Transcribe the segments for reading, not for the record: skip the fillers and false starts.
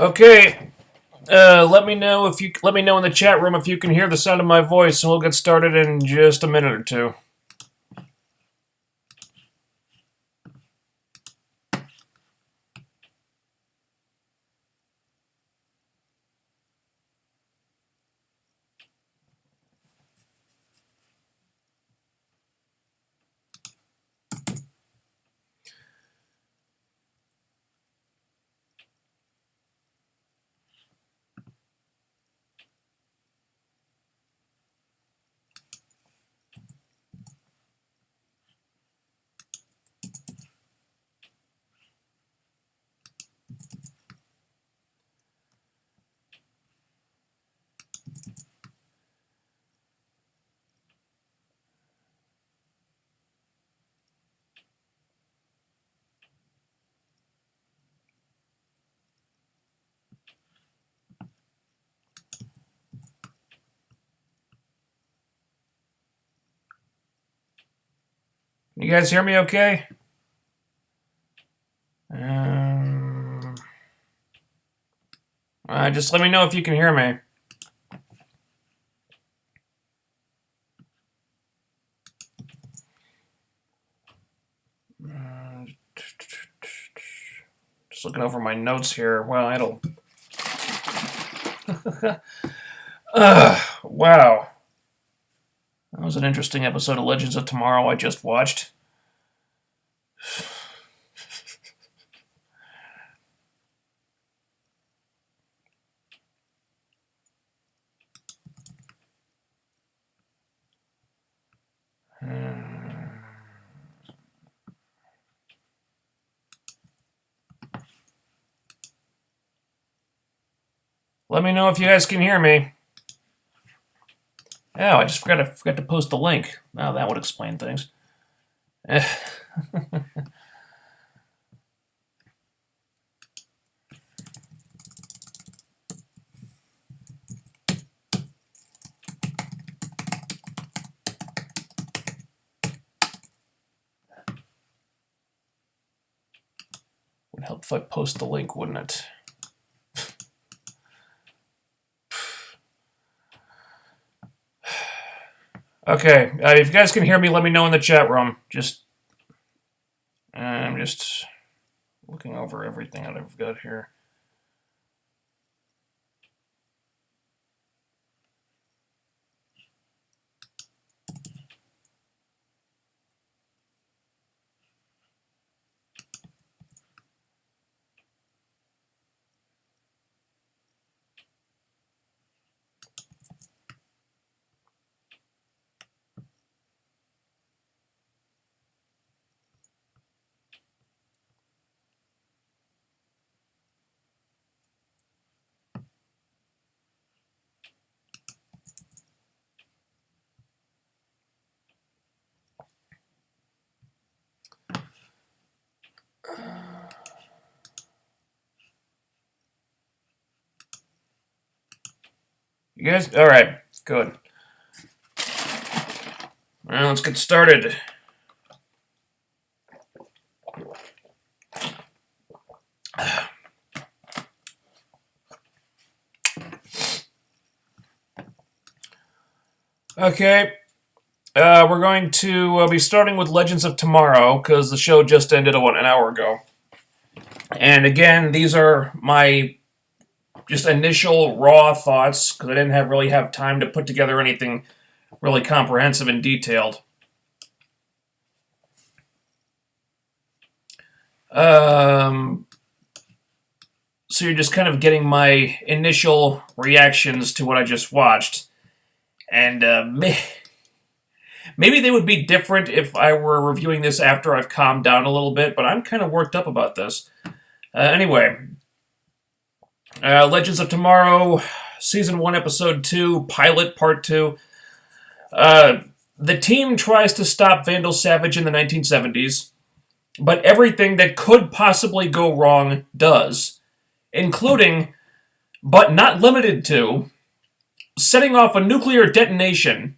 Okay, let me know in the chat room if you can hear the sound of my voice, and we'll get started in just a minute or two. You guys hear me okay? Just let me know if you can hear me. Just looking over my notes here. Well, it'll... wow. That was an interesting episode of Legends of Tomorrow I just watched. Let me know if you guys can hear me. Oh, I just forgot to post the link. Now that would explain things. Would help if I post the link, wouldn't it? Okay, if you guys can hear me, let me know in the chat room. I'm just looking over everything that I've got here. You guys? Alright, good. Well, let's get started. Okay, we're going to be starting with Legends of Tomorrow, because the show just ended an hour ago. And again, these are my just initial raw thoughts, because I didn't really have time to put together anything really comprehensive and detailed. So you're just kind of getting my initial reactions to what I just watched. And maybe they would be different if I were reviewing this after I've calmed down a little bit, but I'm kind of worked up about this. Anyway, Legends of Tomorrow, Season 1, Episode 2, Pilot Part 2. The team tries to stop Vandal Savage in the 1970s, but everything that could possibly go wrong does, including, but not limited to, setting off a nuclear detonation,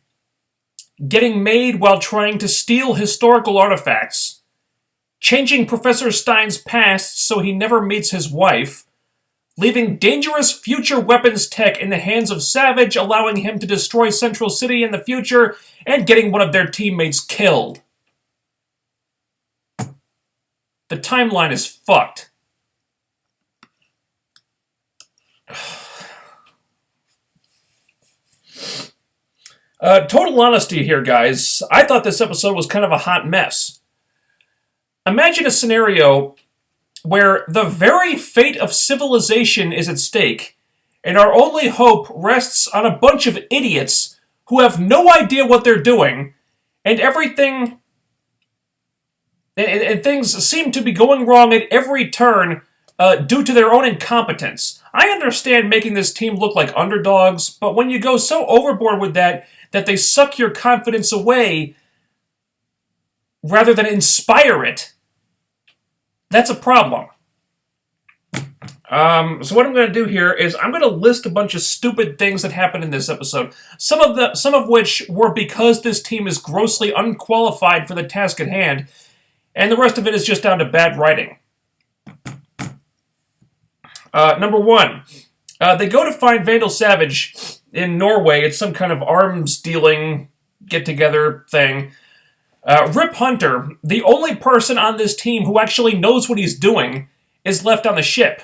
getting made while trying to steal historical artifacts, changing Professor Stein's past so he never meets his wife, leaving dangerous future weapons tech in the hands of Savage, allowing him to destroy Central City in the future and getting one of their teammates killed. The timeline is fucked. Total honesty here, guys. I thought this episode was kind of a hot mess. Imagine a scenario where the very fate of civilization is at stake, and our only hope rests on a bunch of idiots who have no idea what they're doing, and everything... And things seem to be going wrong at every turn due to their own incompetence. I understand making this team look like underdogs, but when you go so overboard with that they suck your confidence away rather than inspire it, that's a problem. So what I'm going to do here is I'm going to list a bunch of stupid things that happened in this episode. Some of which were because this team is grossly unqualified for the task at hand, and the rest of it is just down to bad writing. Number one, they go to find Vandal Savage in Norway. It's some kind of arms dealing get-together thing. Rip Hunter, the only person on this team who actually knows what he's doing, is left on the ship,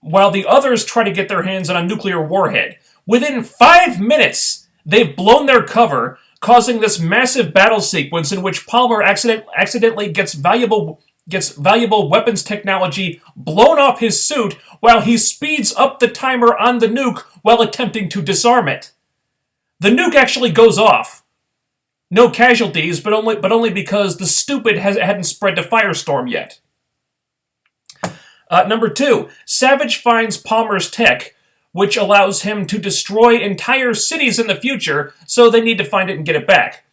while the others try to get their hands on a nuclear warhead. Within 5 minutes, they've blown their cover, causing this massive battle sequence in which Palmer accidentally gets valuable weapons technology blown off his suit while he speeds up the timer on the nuke while attempting to disarm it. The nuke actually goes off. No casualties, but only because the stupid hadn't spread to Firestorm yet. Number two, Savage finds Palmer's tech, which allows him to destroy entire cities in the future, so they need to find it and get it back.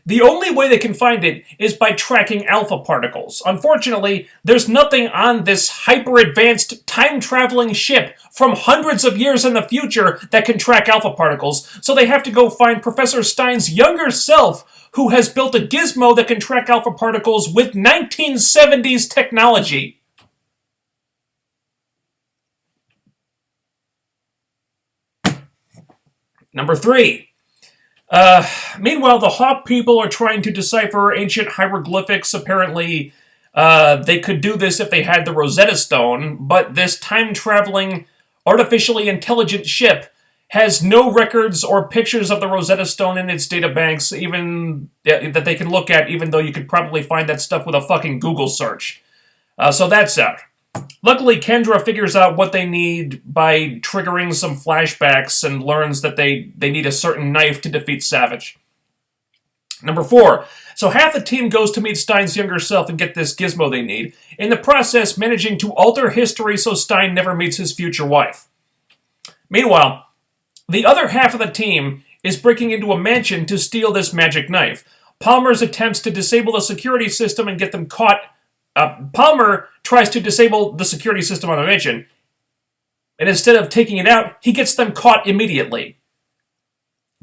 The only way they can find it is by tracking alpha particles. Unfortunately, there's nothing on this hyper-advanced, time-traveling ship from hundreds of years in the future that can track alpha particles, so they have to go find Professor Stein's younger self, who has built a gizmo that can track alpha particles with 1970s technology. Number three. Meanwhile, the Hawk people are trying to decipher ancient hieroglyphics. Apparently, they could do this if they had the Rosetta Stone, but this time-traveling, artificially intelligent ship has no records or pictures of the Rosetta Stone in its databanks, even that they can look at, even though you could probably find that stuff with a fucking Google search. So that's out. Luckily, Kendra figures out what they need by triggering some flashbacks and learns that they need a certain knife to defeat Savage. Number four, so half the team goes to meet Stein's younger self and get this gizmo they need, in the process managing to alter history so Stein never meets his future wife. Meanwhile, the other half of the team is breaking into a mansion to steal this magic knife. Palmer's attempts to disable the security system and get them caught. Palmer tries to disable the security system on the mansion, and instead of taking it out, he gets them caught immediately.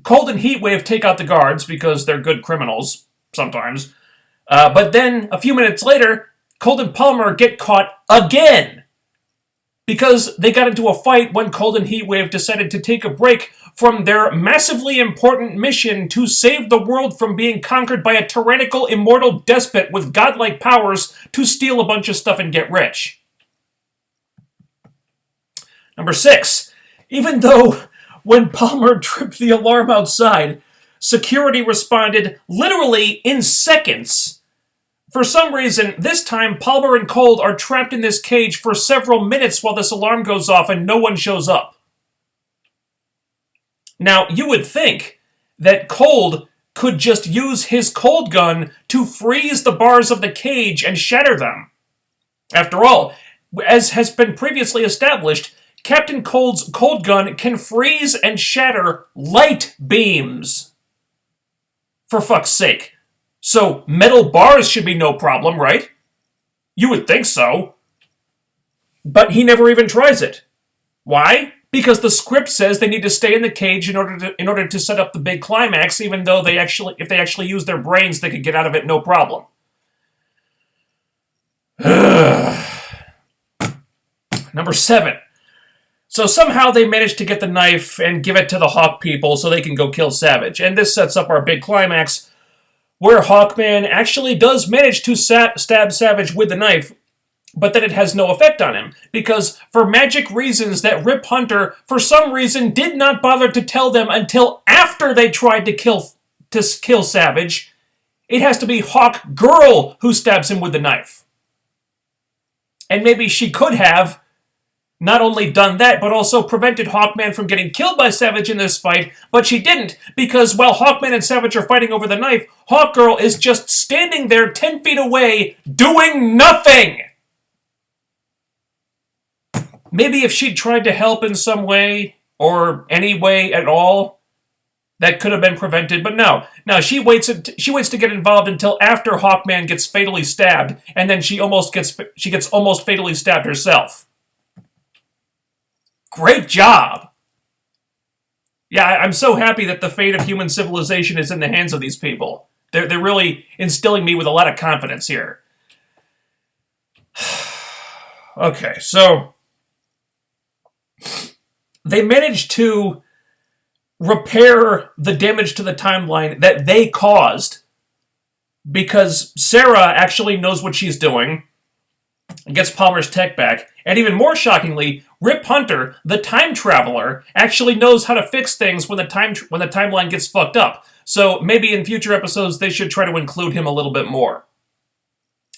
Cold and Heatwave take out the guards because they're good criminals, sometimes. But then, a few minutes later, Cold and Palmer get caught again because they got into a fight when Cold and Heatwave decided to take a break from their massively important mission to save the world from being conquered by a tyrannical, immortal despot with godlike powers to steal a bunch of stuff and get rich. Number six, even though when Palmer tripped the alarm outside, security responded literally in seconds. For some reason, this time Palmer and Cold are trapped in this cage for several minutes while this alarm goes off and no one shows up. Now, you would think that Cold could just use his cold gun to freeze the bars of the cage and shatter them. After all, as has been previously established, Captain Cold's cold gun can freeze and shatter light beams. For fuck's sake. So, metal bars should be no problem, right? You would think so. But he never even tries it. Why? Because the script says they need to stay in the cage in order to set up the big climax, even though if they actually use their brains, they could get out of it no problem. Number seven. So somehow they manage to get the knife and give it to the Hawk people so they can go kill Savage. And this sets up our big climax where Hawkman actually does manage to stab Savage with the knife, but then it has no effect on him. Because for magic reasons that Rip Hunter, for some reason, did not bother to tell them until after they tried to kill Savage, it has to be Hawk Girl who stabs him with the knife. And maybe she could have not only done that, but also prevented Hawkman from getting killed by Savage in this fight, but she didn't, because while Hawkman and Savage are fighting over the knife, Hawkgirl is just standing there 10 feet away, doing nothing! Maybe if she'd tried to help in some way, or any way at all, that could have been prevented, but no. No, she waits to get involved until after Hawkman gets fatally stabbed, and then she gets almost fatally stabbed herself. Great job! Yeah, I'm so happy that the fate of human civilization is in the hands of these people. They're really instilling me with a lot of confidence here. Okay, so they managed to repair the damage to the timeline that they caused because Sarah actually knows what she's doing and gets Palmer's tech back. And even more shockingly, Rip Hunter, the time traveler, actually knows how to fix things when the timeline gets fucked up. So maybe in future episodes they should try to include him a little bit more.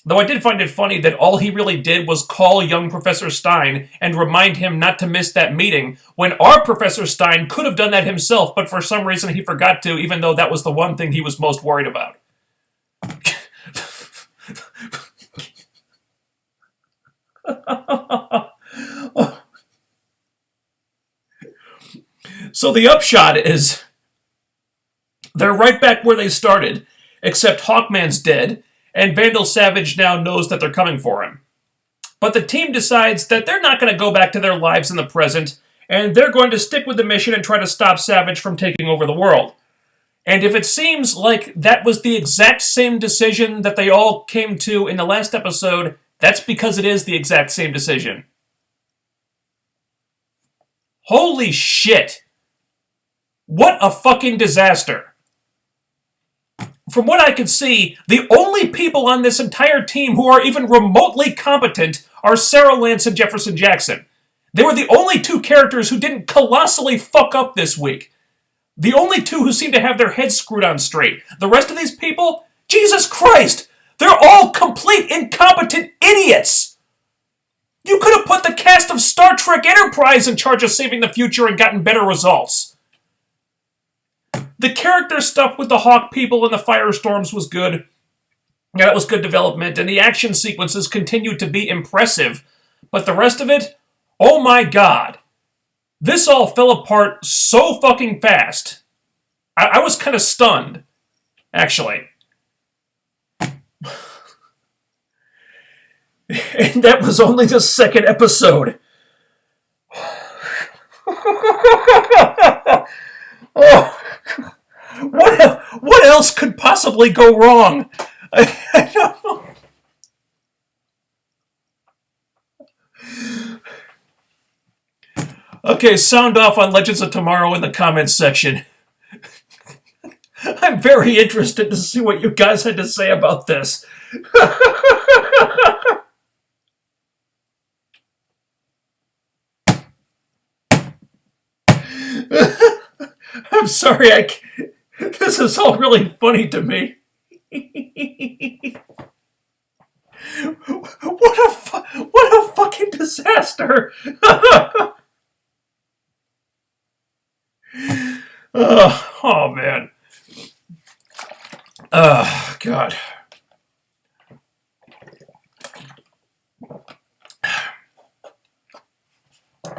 Though I did find it funny that all he really did was call young Professor Stein and remind him not to miss that meeting, when our Professor Stein could have done that himself, but for some reason he forgot to, even though that was the one thing he was most worried about. So the upshot is, they're right back where they started, except Hawkman's dead, and Vandal Savage now knows that they're coming for him. But the team decides that they're not going to go back to their lives in the present, and they're going to stick with the mission and try to stop Savage from taking over the world. And if it seems like that was the exact same decision that they all came to in the last episode, that's because it is the exact same decision. Holy shit! What a fucking disaster! From what I can see, the only people on this entire team who are even remotely competent are Sarah Lance and Jefferson Jackson. They were the only two characters who didn't colossally fuck up this week. The only two who seem to have their heads screwed on straight. The rest of these people, Jesus Christ, they're all complete incompetent idiots! You could have put the cast of Star Trek Enterprise in charge of saving the future and gotten better results. The character stuff with the Hawk people and the firestorms was good. Yeah, that was good development, and the action sequences continued to be impressive. But the rest of it, oh my god. This all fell apart so fucking fast. I was kind of stunned, actually. And that was only the second episode. Oh. What else could possibly go wrong? I don't know. Okay, sound off on Legends of Tomorrow in the comments section. I'm very interested to see what you guys had to say about this. I'm sorry, this is all really funny to me. What a fucking disaster! Oh man. Oh god.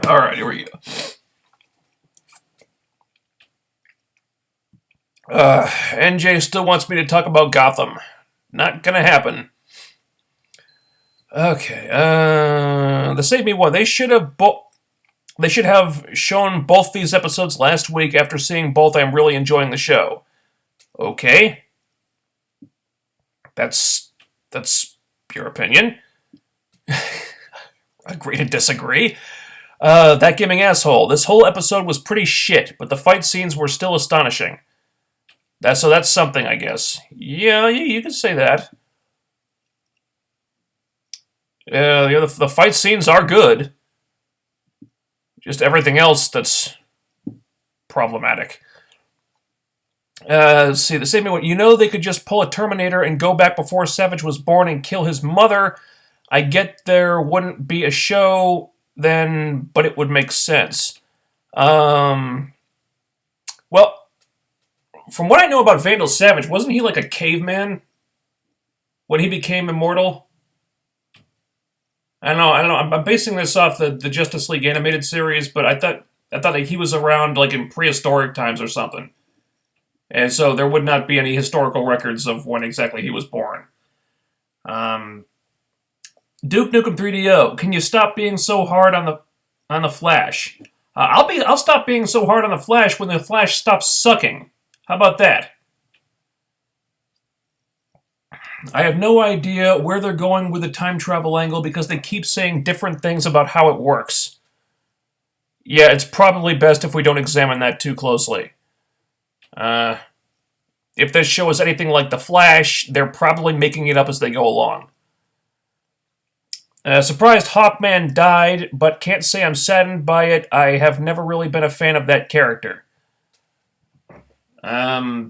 All right, here we go. NJ still wants me to talk about Gotham. Not gonna happen. Okay, the Save Me one. They should have shown both these episodes last week. After seeing both, I'm really enjoying the show. Okay. That's your opinion. Agree to disagree. That gaming asshole. This whole episode was pretty shit, but the fight scenes were still astonishing. That's something, I guess. Yeah, you can say that. The fight scenes are good. Just everything else that's problematic. Let's see, the same one. You know they could just pull a Terminator and go back before Savage was born and kill his mother. I get there wouldn't be a show then, but it would make sense. Well, from what I know about Vandal Savage, wasn't he like a caveman when he became immortal? I don't know. I'm basing this off the Justice League animated series, but I thought that he was around like in prehistoric times or something. And so there would not be any historical records of when exactly he was born. Duke Nukem 3DO, can you stop being so hard on the Flash? I'll stop being so hard on the Flash when the Flash stops sucking. How about that? I have no idea where they're going with the time travel angle because they keep saying different things about how it works. Yeah, it's probably best if we don't examine that too closely. If this show is anything like The Flash, they're probably making it up as they go along. Surprised Hawkman died, but can't say I'm saddened by it. I have never really been a fan of that character. I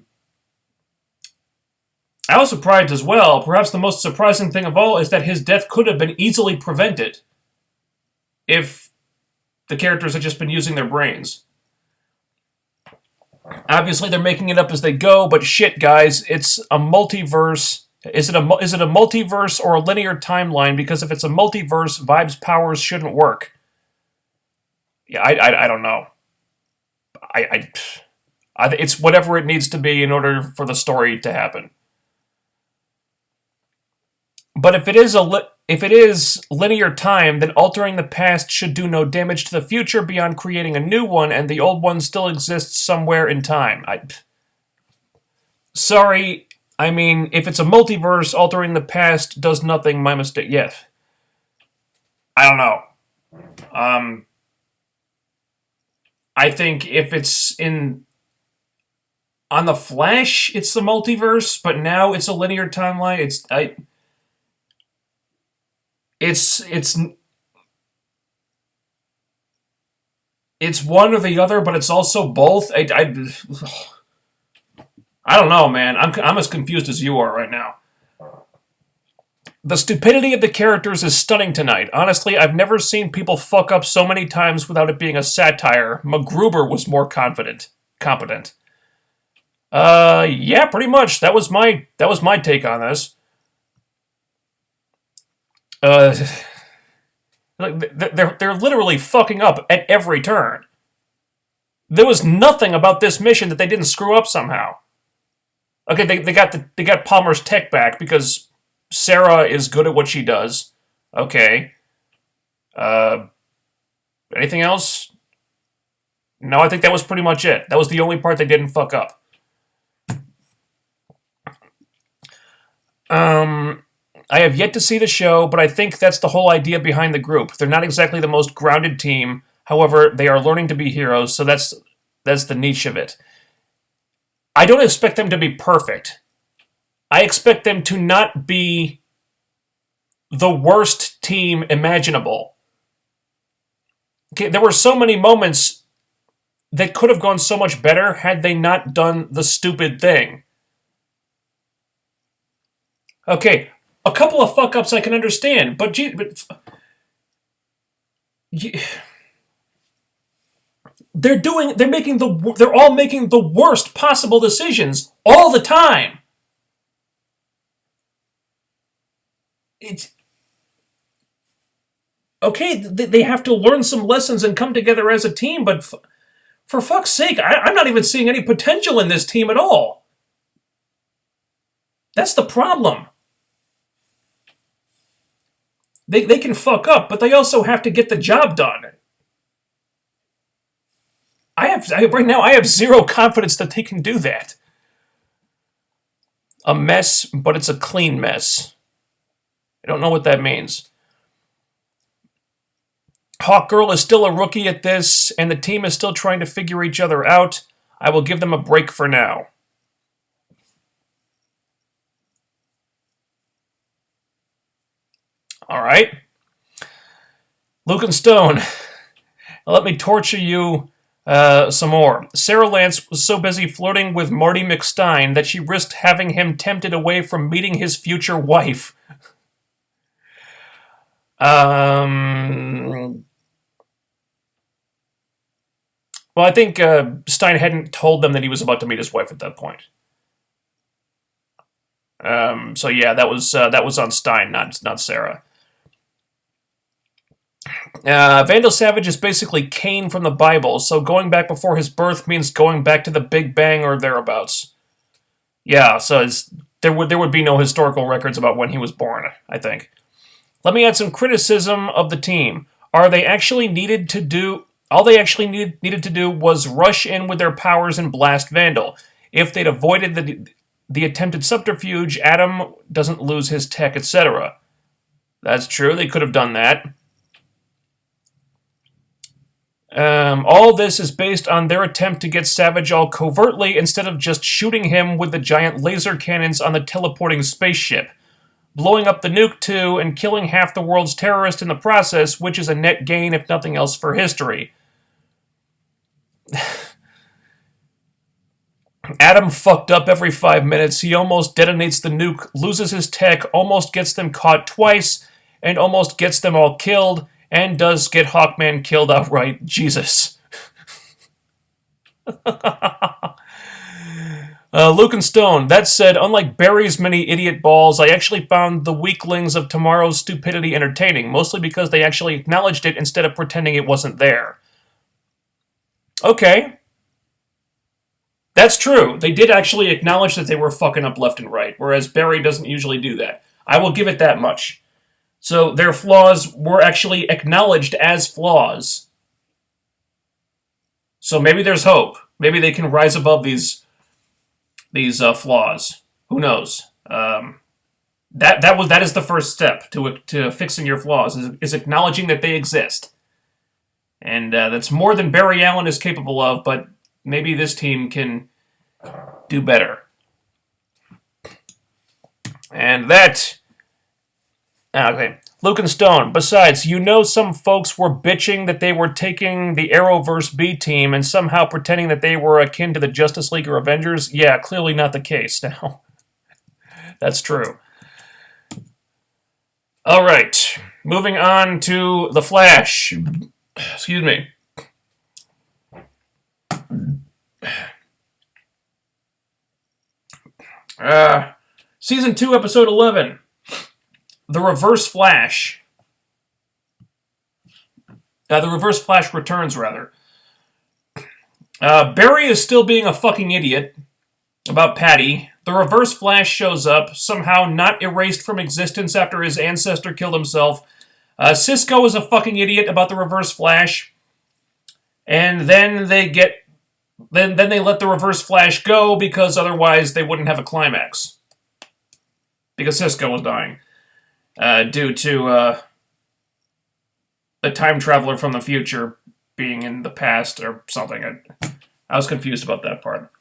was surprised as well. Perhaps the most surprising thing of all is that his death could have been easily prevented if the characters had just been using their brains. Obviously, they're making it up as they go, but shit, guys, it's a multiverse. Is it a multiverse or a linear timeline? Because if it's a multiverse, Vibe's powers shouldn't work. Yeah, I don't know. It's whatever it needs to be in order for the story to happen. But if it is linear time, then altering the past should do no damage to the future beyond creating a new one, and the old one still exists somewhere in time. Sorry, I mean, if it's a multiverse, altering the past does nothing. My mistake. Yes. I don't know. I think if it's on the Flash, it's the multiverse, but now it's a linear timeline. It's one or the other, but it's also both. I don't know, man. I'm as confused as you are right now. The stupidity of the characters is stunning tonight. Honestly, I've never seen people fuck up so many times without it being a satire. MacGruber was more competent. Yeah, pretty much. That was my take on this. They're literally fucking up at every turn. There was nothing about this mission that they didn't screw up somehow. Okay, they got Palmer's tech back because Sarah is good at what she does. Okay. Anything else? No, I think that was pretty much it. That was the only part they didn't fuck up. I have yet to see the show, but I think that's the whole idea behind the group. They're not exactly the most grounded team. However, they are learning to be heroes, so that's the niche of it. I don't expect them to be perfect. I expect them to not be the worst team imaginable. Okay, there were so many moments that could have gone so much better had they not done the stupid thing. Okay, a couple of fuck-ups I can understand, but they're all making the worst possible decisions all the time. It's okay. They have to learn some lessons and come together as a team, but for fuck's sake, I'm not even seeing any potential in this team at all. That's the problem. They can fuck up, but they also have to get the job done. Right now, I have zero confidence that they can do that. A mess, but it's a clean mess. I don't know what that means. Hawkgirl is still a rookie at this, and the team is still trying to figure each other out. I will give them a break for now. All right. Luke and Stone, let me torture you some more. Sarah Lance was so busy flirting with Marty McStein that she risked having him tempted away from meeting his future wife. Well, I think Stein hadn't told them that he was about to meet his wife at that point. So yeah, that was on Stein, not Sarah. Vandal Savage is basically Cain from the Bible, so going back before his birth means going back to the Big Bang or thereabouts. Yeah, so there would be no historical records about when he was born, I think. Let me add some criticism of the team. All they actually needed to do was rush in with their powers and blast Vandal. If they'd avoided the attempted subterfuge, Adam doesn't lose his tech, etc. That's true, they could have done that. All this is based on their attempt to get Savage all covertly instead of just shooting him with the giant laser cannons on the teleporting spaceship. Blowing up the nuke too, and killing half the world's terrorists in the process, which is a net gain if nothing else for history. Adam fucked up every 5 minutes. He almost detonates the nuke, loses his tech, almost gets them caught twice, and almost gets them all killed, and does get Hawkman killed outright. Jesus. Luke and Stone. That said, unlike Barry's many idiot balls, I actually found the weaklings of tomorrow's stupidity entertaining, mostly because they actually acknowledged it instead of pretending it wasn't there. Okay. That's true. They did actually acknowledge that they were fucking up left and right, whereas Barry doesn't usually do that. I will give it that much. So their flaws were actually acknowledged as flaws. So maybe there's hope. Maybe they can rise above these flaws. Who knows? That is the first step to fixing your flaws, is acknowledging that they exist. And that's more than Barry Allen is capable of, but maybe this team can do better. And that... Okay. Luke and Stone. Besides, some folks were bitching that they were taking the Arrowverse B team and somehow pretending that they were akin to the Justice League or Avengers. Yeah, clearly not the case now. That's true. All right. Moving on to The Flash. Excuse me. Season 2, Episode 11. The Reverse Flash. The Reverse Flash returns, rather. Barry is still being a fucking idiot about Patty. The Reverse Flash shows up, somehow not erased from existence after his ancestor killed himself. Cisco is a fucking idiot about the Reverse Flash. And then they let the Reverse Flash go because otherwise they wouldn't have a climax. Because Cisco was dying. Due to the time traveler from the future being in the past or something. I was confused about that part.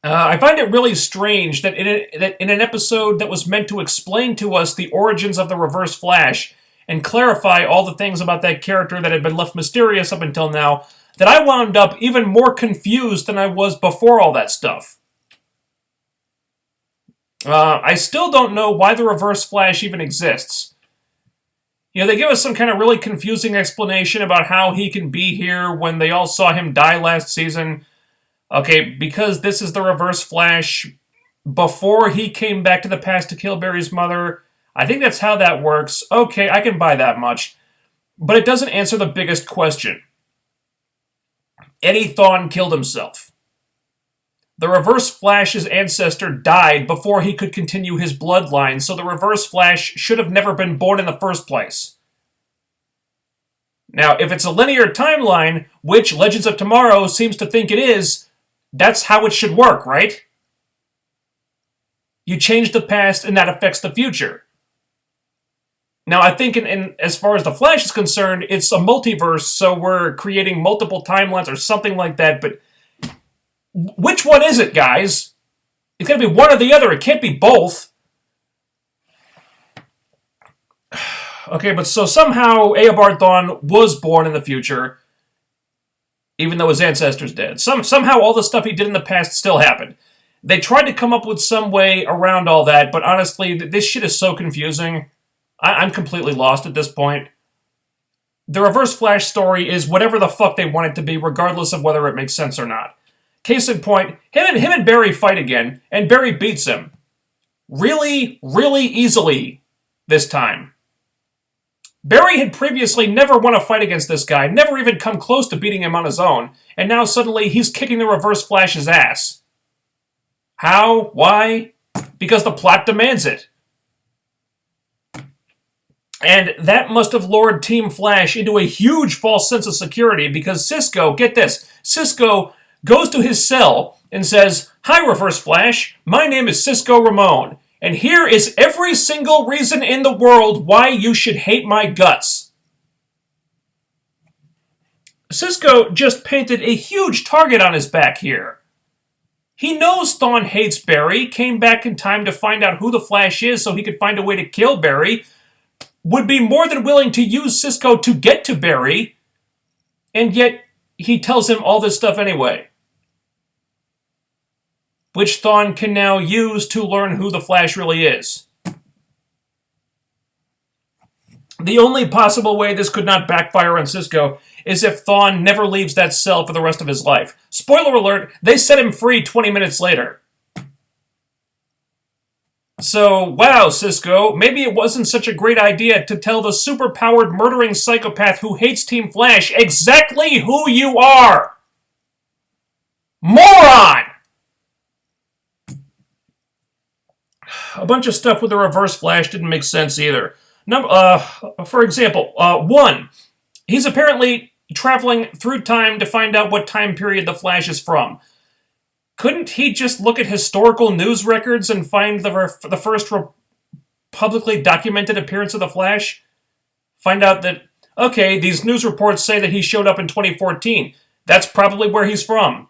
I find it really strange that in an episode that was meant to explain to us the origins of the Reverse Flash and clarify all the things about that character that had been left mysterious up until now, that I wound up even more confused than I was before all that stuff. I still don't know why the Reverse Flash even exists. They give us some kind of really confusing explanation about how he can be here when they all saw him die last season. Okay, because this is the Reverse Flash before he came back to the past to kill Barry's mother. I think that's how that works. Okay, I can buy that much. But it doesn't answer the biggest question. Eddie Thawne killed himself. The Reverse Flash's ancestor died before he could continue his bloodline, so the Reverse Flash should have never been born in the first place. Now, if it's a linear timeline, which Legends of Tomorrow seems to think it is, that's how it should work, right? You change the past and that affects the future. Now, I think in as far as the Flash is concerned, it's a multiverse, so we're creating multiple timelines or something like that. But which one is it, guys? It's got to be one or the other. It can't be both. Okay, but so somehow Eobard Thawne was born in the future, even though his ancestors did. Somehow all the stuff he did in the past still happened. They tried to come up with some way around all that, but honestly, this shit is so confusing. I'm completely lost at this point. The Reverse Flash story is whatever the fuck they want it to be, regardless of whether it makes sense or not. Case in point, him and Barry fight again, and Barry beats him. Really, really easily this time. Barry had previously never won a fight against this guy, never even come close to beating him on his own, and now suddenly he's kicking the Reverse Flash's ass. How? Why? Because the plot demands it. And that must have lured Team Flash into a huge false sense of security because Cisco, get this, Cisco goes to his cell and says, "Hi, Reverse Flash, my name is Cisco Ramon, and here is every single reason in the world why you should hate my guts." Cisco just painted a huge target on his back here. He knows Thawne hates Barry, came back in time to find out who the Flash is so he could find a way to kill Barry, would be more than willing to use Cisco to get to Barry, and yet he tells him all this stuff anyway. Which Thawne can now use to learn who the Flash really is. The only possible way this could not backfire on Cisco is if Thawne never leaves that cell for the rest of his life. Spoiler alert, they set him free 20 minutes later. So, wow, Cisco, maybe it wasn't such a great idea to tell the superpowered murdering psychopath who hates Team Flash exactly who you are. Moron! A bunch of stuff with the Reverse Flash didn't make sense either. For example, 1. He's apparently traveling through time to find out what time period the Flash is from. Couldn't he just look at historical news records and find the first publicly documented appearance of the Flash? Find out that, okay, these news reports say that he showed up in 2014. That's probably where he's from.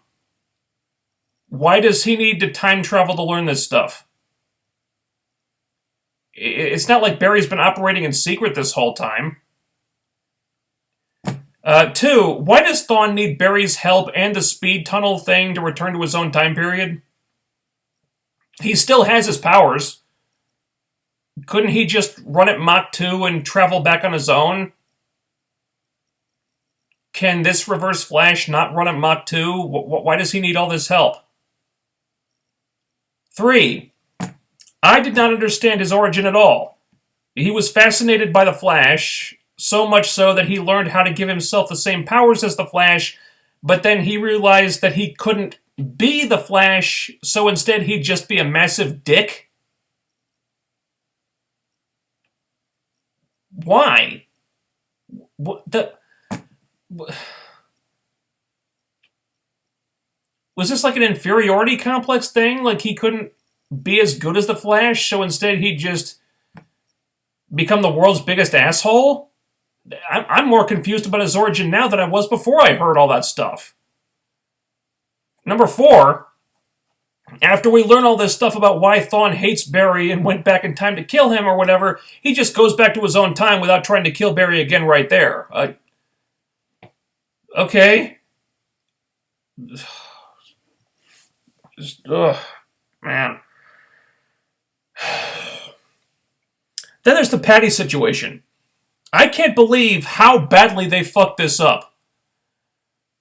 Why does he need to time travel to learn this stuff? It's not like Barry's been operating in secret this whole time. 2, why does Thawne need Barry's help and the speed tunnel thing to return to his own time period? He still has his powers. Couldn't he just run at Mach 2 and travel back on his own? Can this Reverse Flash not run at Mach 2? Why does he need all this help? 3, I did not understand his origin at all. He was fascinated by the Flash, so much so that he learned how to give himself the same powers as the Flash, but then he realized that he couldn't be the Flash, so instead he'd just be a massive dick? Why? Was this like an inferiority complex thing? Like he couldn't be as good as the Flash, so instead he'd just become the world's biggest asshole? I'm more confused about his origin now than I was before I heard all that stuff. 4, after we learn all this stuff about why Thawne hates Barry and went back in time to kill him or whatever, he just goes back to his own time without trying to kill Barry again right there. Okay. Man. Then there's the Patty situation. I can't believe how badly they fucked this up.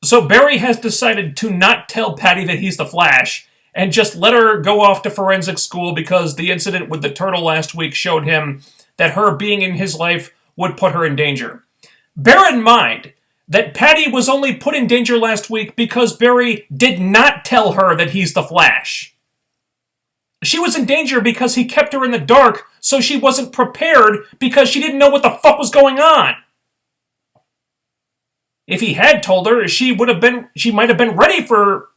So Barry has decided to not tell Patty that he's the Flash, and just let her go off to forensic school because the incident with the turtle last week showed him that her being in his life would put her in danger. Bear in mind that Patty was only put in danger last week because Barry did not tell her that he's the Flash. She was in danger because he kept her in the dark, so she wasn't prepared because she didn't know what the fuck was going on. If he had told her, she might have been ready for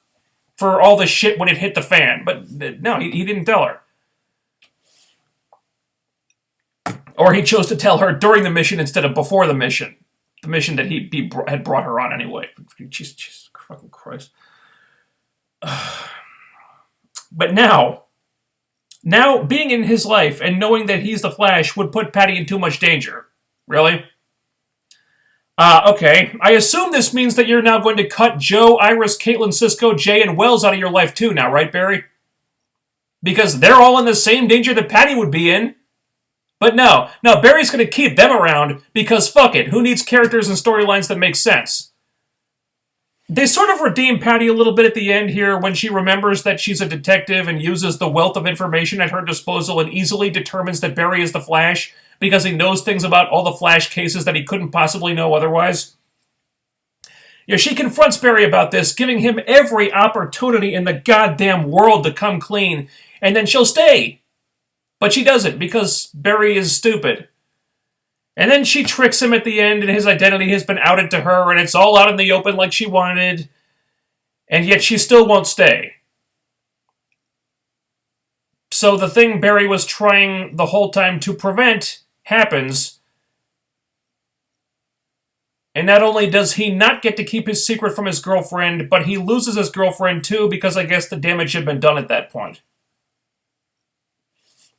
all the shit when it hit the fan. But no, he didn't tell her. Or he chose to tell her during the mission instead of before the mission. The mission that he had brought her on anyway. Jesus fucking Christ. But now being in his life and knowing that he's the Flash would put Patty in too much danger. Really? Okay. I assume this means that you're now going to cut Joe, Iris, Caitlin, Cisco, Jay, and Wells out of your life too now, right, Barry? Because they're all in the same danger that Patty would be in. But no, Barry's going to keep them around because fuck it, who needs characters and storylines that make sense? They sort of redeem Patty a little bit at the end here when she remembers that she's a detective and uses the wealth of information at her disposal and easily determines that Barry is the Flash because he knows things about all the Flash cases that he couldn't possibly know otherwise. Yeah, she confronts Barry about this, giving him every opportunity in the goddamn world to come clean, and then she'll stay. But she doesn't, because Barry is stupid. And then she tricks him at the end, and his identity has been outed to her, and it's all out in the open like she wanted, and yet she still won't stay. So the thing Barry was trying the whole time to prevent happens, and not only does he not get to keep his secret from his girlfriend, but he loses his girlfriend too, because I guess the damage had been done at that point.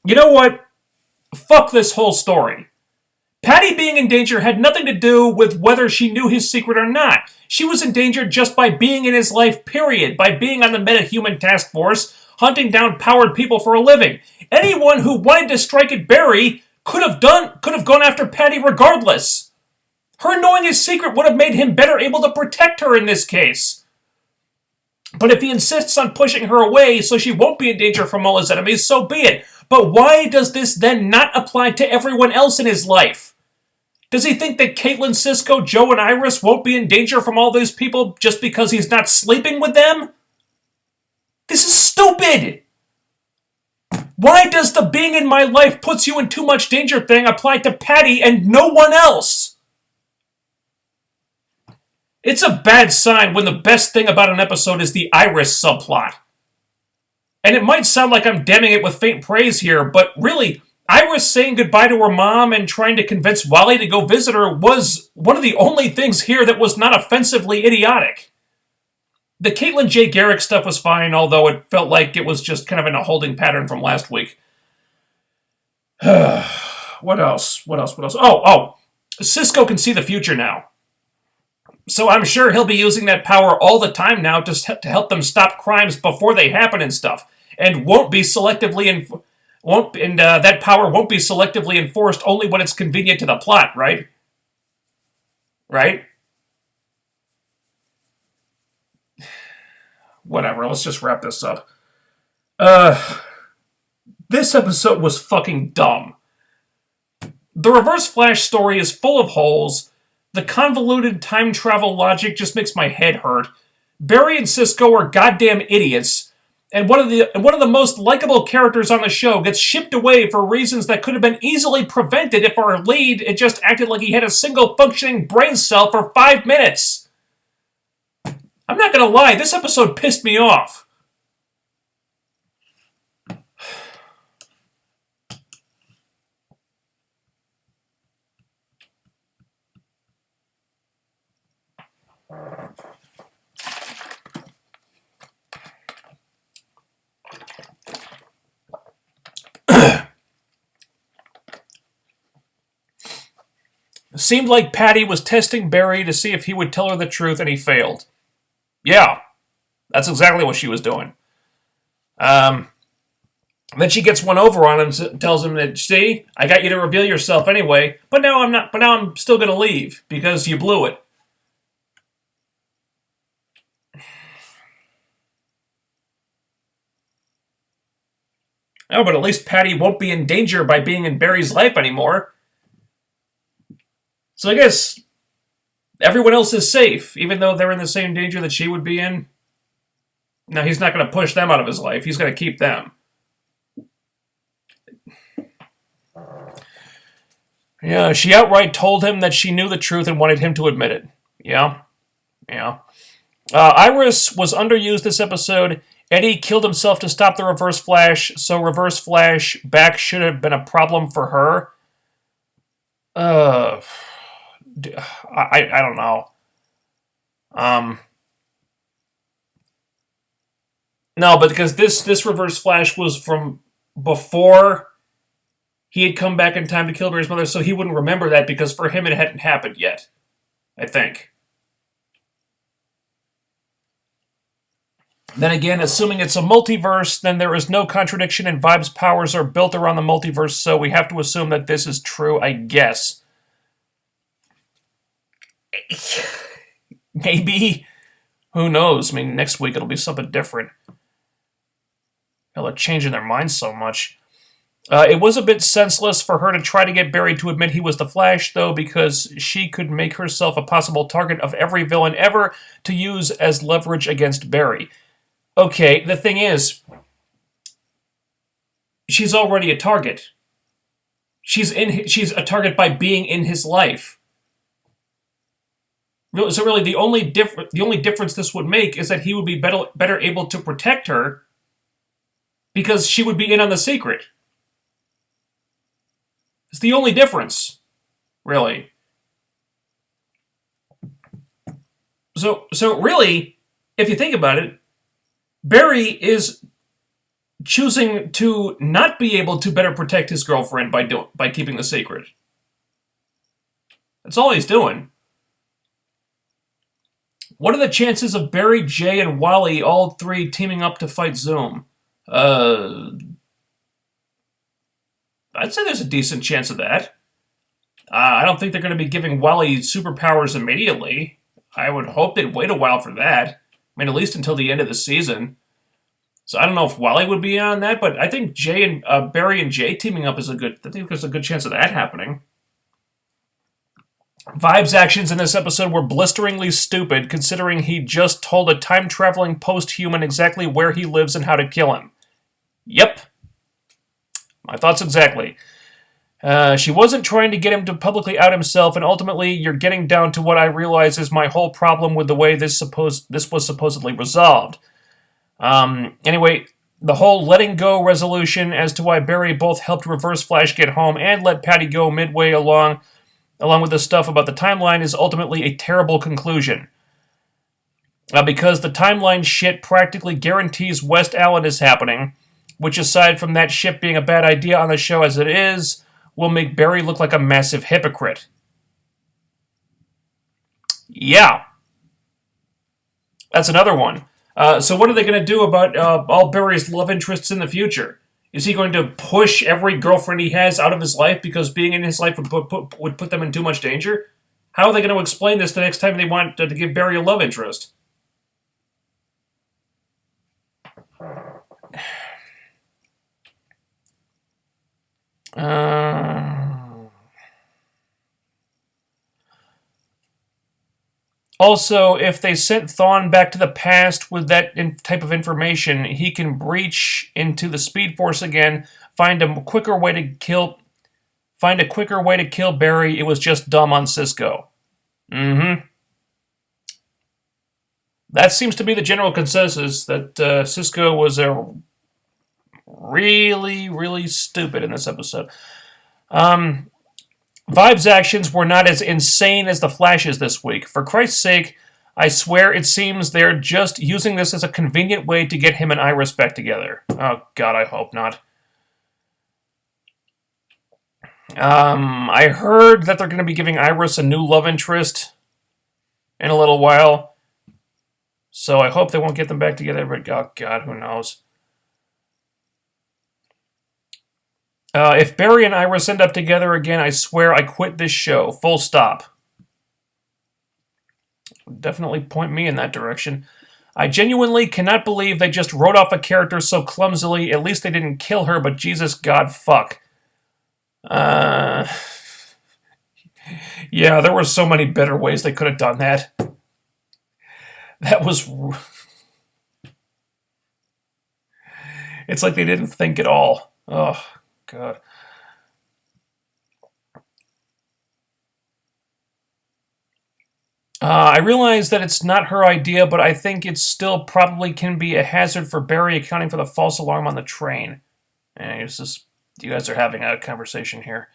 You know what? Fuck this whole story. Patty being in danger had nothing to do with whether she knew his secret or not. She was in danger just by being in his life, period. By being on the Metahuman Task Force, hunting down powered people for a living. Anyone who wanted to strike at Barry could have gone after Patty regardless. Her knowing his secret would have made him better able to protect her in this case. But if he insists on pushing her away so she won't be in danger from all his enemies, so be it. But why does this then not apply to everyone else in his life? Does he think that Caitlin, Cisco, Joe, and Iris won't be in danger from all these people just because he's not sleeping with them? This is stupid! Why does the being in my life puts you in too much danger thing apply to Patty and no one else? It's a bad sign when the best thing about an episode is the Iris subplot. And it might sound like I'm damning it with faint praise here, but really, Iris saying goodbye to her mom and trying to convince Wally to go visit her was one of the only things here that was not offensively idiotic. The Caitlin J. Garrick stuff was fine, although it felt like it was just kind of in a holding pattern from last week. What else? Oh, Cisco can see the future now. So I'm sure he'll be using that power all the time now to help them stop crimes before they happen and stuff, and that power won't be selectively enforced only when it's convenient to the plot, right? Right? Whatever. Let's just wrap this up. This episode was fucking dumb. The Reverse Flash story is full of holes. The convoluted time travel logic just makes my head hurt. Barry and Cisco are goddamn idiots, and one of the most likable characters on the show gets shipped away for reasons that could have been easily prevented if our lead had just acted like he had a single functioning brain cell for 5 minutes. I'm not gonna lie, this episode pissed me off. It seemed like Patty was testing Barry to see if he would tell her the truth, and he failed. Yeah, that's exactly what she was doing. Then she gets one over on him and tells him that, see, I got you to reveal yourself anyway, but now I'm still going to leave because you blew it. Oh, but at least Patty won't be in danger by being in Barry's life anymore. So I guess everyone else is safe, even though they're in the same danger that she would be in. Now, he's not going to push them out of his life. He's going to keep them. Yeah, she outright told him that she knew the truth and wanted him to admit it. Yeah. Iris was underused this episode. Eddie killed himself to stop the Reverse Flash, so Reverse Flash back should have been a problem for her. Uh, I don't know. Um, no, but because this Reverse Flash was from before he had come back in time to kill Barry's mother, so he wouldn't remember that because for him it hadn't happened yet. I think. Then again, assuming it's a multiverse, then there is no contradiction and Vibe's powers are built around the multiverse, so we have to assume that this is true, I guess. Maybe. Who knows? I mean, next week it'll be something different. They're changing their minds so much. It was a bit senseless for her to try to get Barry to admit he was the Flash, though, because she could make herself a possible target of every villain ever to use as leverage against Barry. Okay, the thing is, she's already a target. She's a target by being in his life. So really, the only difference this would make is that he would be better able to protect her because she would be in on the secret. It's the only difference, really. So really, if you think about it, Barry is choosing to not be able to better protect his girlfriend by keeping the secret. That's all he's doing. What are the chances of Barry, Jay, and Wally all three teaming up to fight Zoom? I'd say there's a decent chance of that. I don't think they're going to be giving Wally superpowers immediately. I would hope they'd wait a while for that. I mean, at least until the end of the season. So I don't know if Wally would be on that, but I think Barry and Jay teaming up is I think there's a good chance of that happening. Vibe's actions in this episode were blisteringly stupid, considering he just told a time-traveling post-human exactly where he lives and how to kill him. Yep. My thoughts exactly. She wasn't trying to get him to publicly out himself, and ultimately, you're getting down to what I realize is my whole problem with the way this was supposedly resolved. Anyway, the whole letting go resolution as to why Barry both helped Reverse Flash get home and let Patty go midway along with the stuff about the timeline is ultimately a terrible conclusion. Because the timeline shit practically guarantees West Allen is happening, which aside from that shit being a bad idea on the show as it is, will make Barry look like a massive hypocrite. Yeah. That's another one. So what are they going to do about all Barry's love interests in the future? Is he going to push every girlfriend he has out of his life because being in his life would put them in too much danger? How are they going to explain this the next time they want to give Barry a love interest? Also, if they sent Thawne back to the past with that type of information, he can breach into the Speed Force again, find a quicker way to kill Barry. It was just dumb on Cisco. Mm-hmm. That seems to be the general consensus, that Cisco was a really, really stupid in this episode. Vibe's actions were not as insane as the Flash's this week. For Christ's sake, I swear it seems they're just using this as a convenient way to get him and Iris back together. Oh, God, I hope not. I heard that they're going to be giving Iris a new love interest in a little while. So I hope they won't get them back together, but oh, God, who knows? If Barry and Iris end up together again, I swear I quit this show. Full stop. Definitely point me in that direction. I genuinely cannot believe they just wrote off a character so clumsily. At least they didn't kill her, but Jesus God fuck. Yeah, there were so many better ways they could have done that. That was... It's like they didn't think at all. Oh, God. I realize that it's not her idea, but I think it still probably can be a hazard for Barry, accounting for the false alarm on the train. And it's just, you guys are having a conversation here.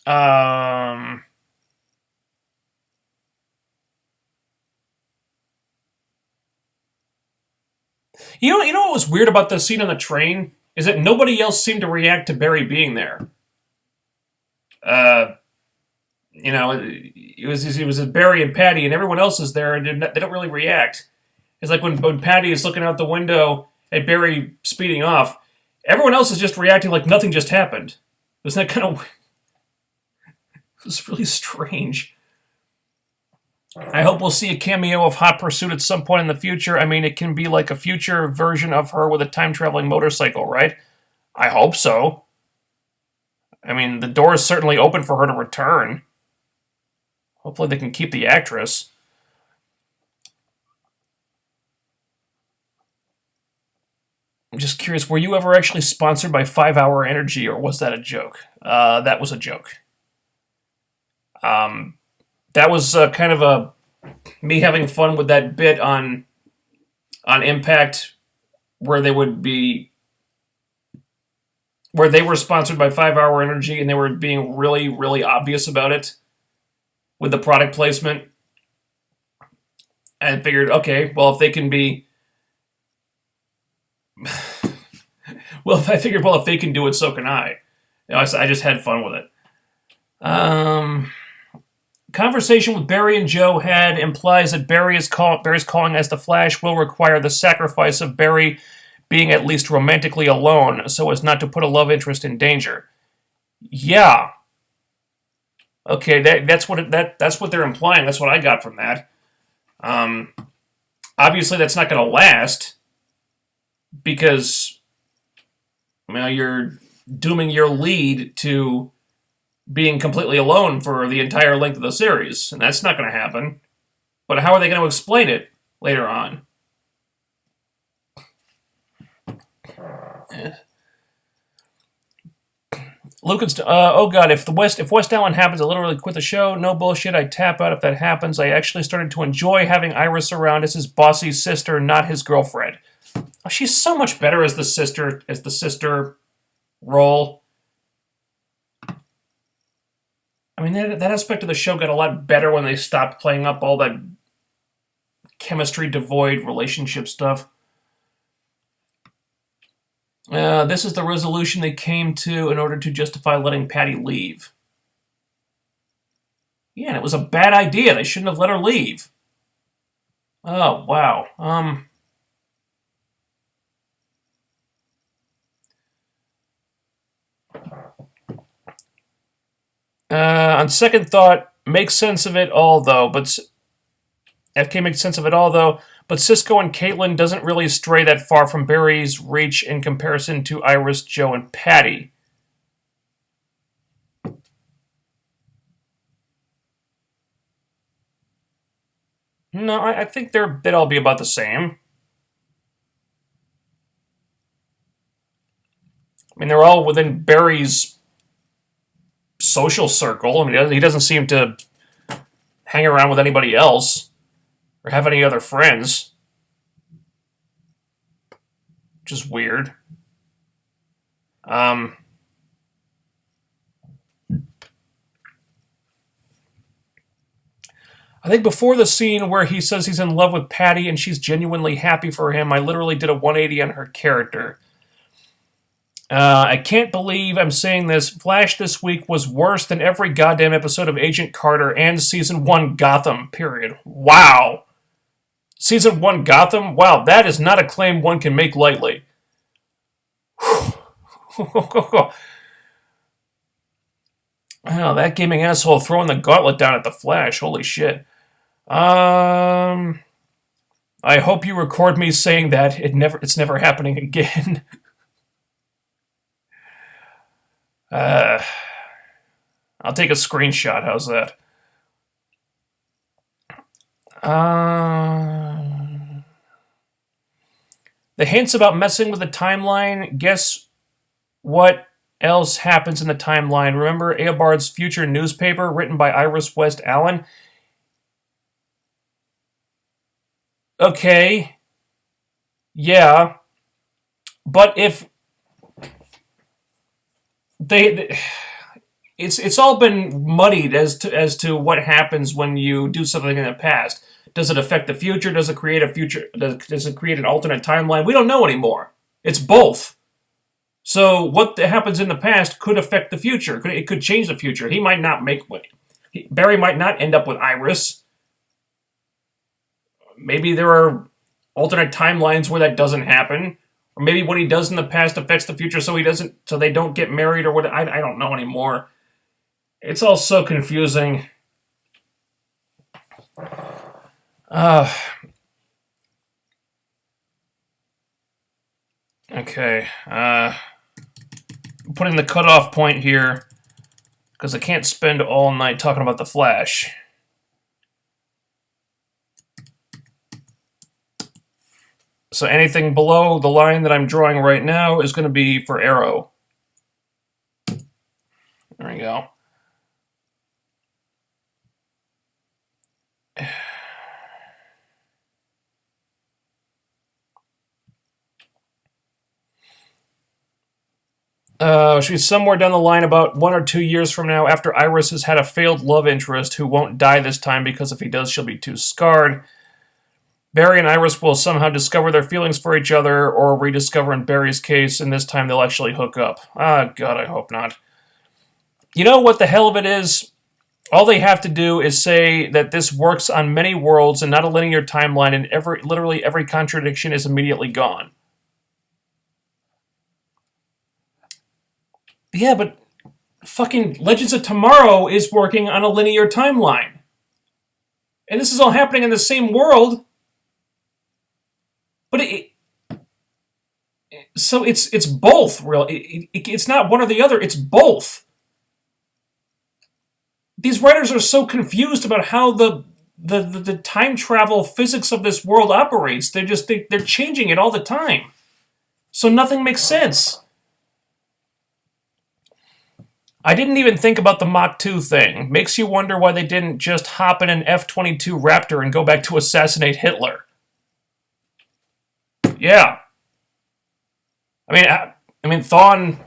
Um, you know what was weird about the scene on the train is that nobody else seemed to react to Barry being there. Uh, it was Barry and Patty, and everyone else is there, and they don't really react. It's like when Patty is looking out the window at Barry speeding off, everyone else is just reacting like nothing just happened. Isn't that kind of? It was really strange. I hope we'll see a cameo of Hot Pursuit at some point in the future. I mean, it can be like a future version of her with a time traveling motorcycle, right? I hope so. I mean, the door is certainly open for her to return. Hopefully, they can keep the actress. I'm just curious, were you ever actually sponsored by 5 Hour Energy, or was that a joke? That was a joke. Um, that was kind of a me having fun with that bit on Impact, where they were sponsored by 5 Hour Energy, and they were being really, really obvious about it with the product placement. And figured, okay, well, if they can be, if they can do it, so can I. I just had fun with it. Conversation with Barry and Joe had implies that Barry's calling as the Flash will require the sacrifice of Barry being at least romantically alone, so as not to put a love interest in danger. Yeah. Okay, that's what they're implying. That's what I got from that. Obviously, that's not going to last because you're dooming your lead to being completely alone for the entire length of the series, and that's not going to happen. But how are they going to explain it later on? Lucas, oh god, if West Allen happens, I literally quit the show. No bullshit, I tap out if that happens. I actually started to enjoy having Iris around as his bossy sister, not his girlfriend. Oh, she's so much better as the sister role. I mean, that aspect of the show got a lot better when they stopped playing up all that chemistry devoid relationship stuff. This is the resolution they came to in order to justify letting Patty leave. Yeah, and it was a bad idea. They shouldn't have let her leave. Oh, wow. On second thought, makes sense of it all, though, but FK makes sense of it all, though, but Cisco and Caitlin doesn't really stray that far from Barry's reach in comparison to Iris, Joe, and Patty. No, I think they'd all be about the same. I mean, they're all within Barry's social circle. I mean, he doesn't seem to hang around with anybody else or have any other friends, which is weird. I think before the scene where he says he's in love with Patty and she's genuinely happy for him, I literally did a 180 on her character. I can't believe I'm saying this. Flash this week was worse than every goddamn episode of Agent Carter and Season 1 Gotham, period. Wow. Season 1 Gotham? Wow, that is not a claim one can make lightly. Wow, that gaming asshole throwing the gauntlet down at the Flash. Holy shit. I hope you record me saying that it's never happening again. I'll take a screenshot. How's that? The hints about messing with the timeline. Guess what else happens in the timeline? Remember Eobard's future newspaper written by Iris West Allen? Okay. Yeah. But if they it's all been muddied as to what happens when you do something in the past. Does it affect the future? Does it create a future? Does it create an alternate timeline? We don't know anymore. It's both. So what happens in the past could affect the future. It could change the future. He might not make Barry might not end up with Iris. Maybe there are alternate timelines where that doesn't happen, or maybe what he does in the past affects the future, so they don't get married, or what. I don't know anymore. It's all so confusing. Uh, okay. Putting the cutoff point here because I can't spend all night talking about the Flash. So anything below the line that I'm drawing right now is going to be for Arrow. There we go. Should be somewhere down the line about 1 or 2 years from now, after Iris has had a failed love interest who won't die this time because if he does, she'll be too scarred. Barry and Iris will somehow discover their feelings for each other, or rediscover in Barry's case, and this time they'll actually hook up. Ah, God, I hope not. You know what the hell of it is? All they have to do is say that this works on many worlds and not a linear timeline, and literally every contradiction is immediately gone. Yeah, but fucking Legends of Tomorrow is working on a linear timeline. And this is all happening in the same world. But so it's both, really. It's not one or the other, it's both. These writers are so confused about how the time travel physics of this world operates. They're changing it all the time. So nothing makes sense. I didn't even think about the Mach 2 thing. Makes you wonder why they didn't just hop in an F-22 Raptor and go back to assassinate Hitler. Yeah. I mean, Thawne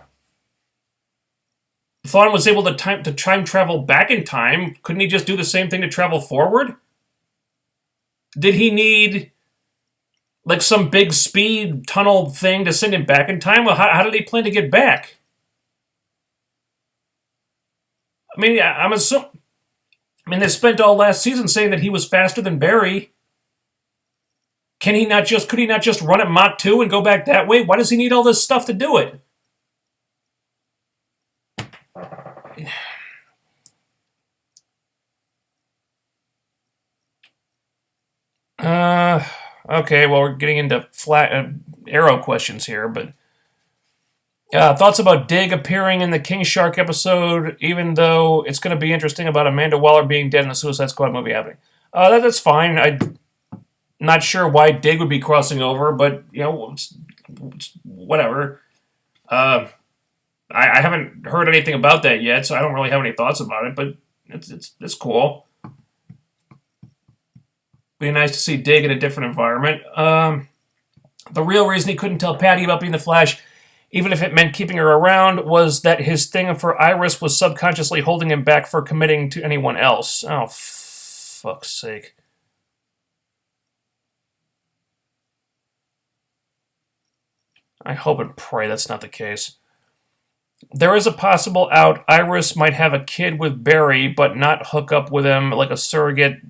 was able to time travel back in time. Couldn't he just do the same thing to travel forward? Did he need like some big speed tunnel thing to send him back in time? Well, how did he plan to get back? I mean, I'm assuming. I mean, they spent all last season saying that he was faster than Barry. Could he not just run at Mach 2 and go back that way? Why does he need all this stuff to do it? Okay, well, we're getting into Arrow questions here, but thoughts about Dig appearing in the King Shark episode, even though it's going to be interesting about Amanda Waller being dead in the Suicide Squad movie happening. That's fine. I'm not sure why Dig would be crossing over, but, it's whatever. I haven't heard anything about that yet, so I don't really have any thoughts about it, but it's cool. Be nice to see Dig in a different environment. The real reason he couldn't tell Patty about being the Flash, even if it meant keeping her around, was that his thing for Iris was subconsciously holding him back for committing to anyone else. Oh, fuck's sake. I hope and pray that's not the case. There is a possible out. Iris might have a kid with Barry, but not hook up with him like a surrogate,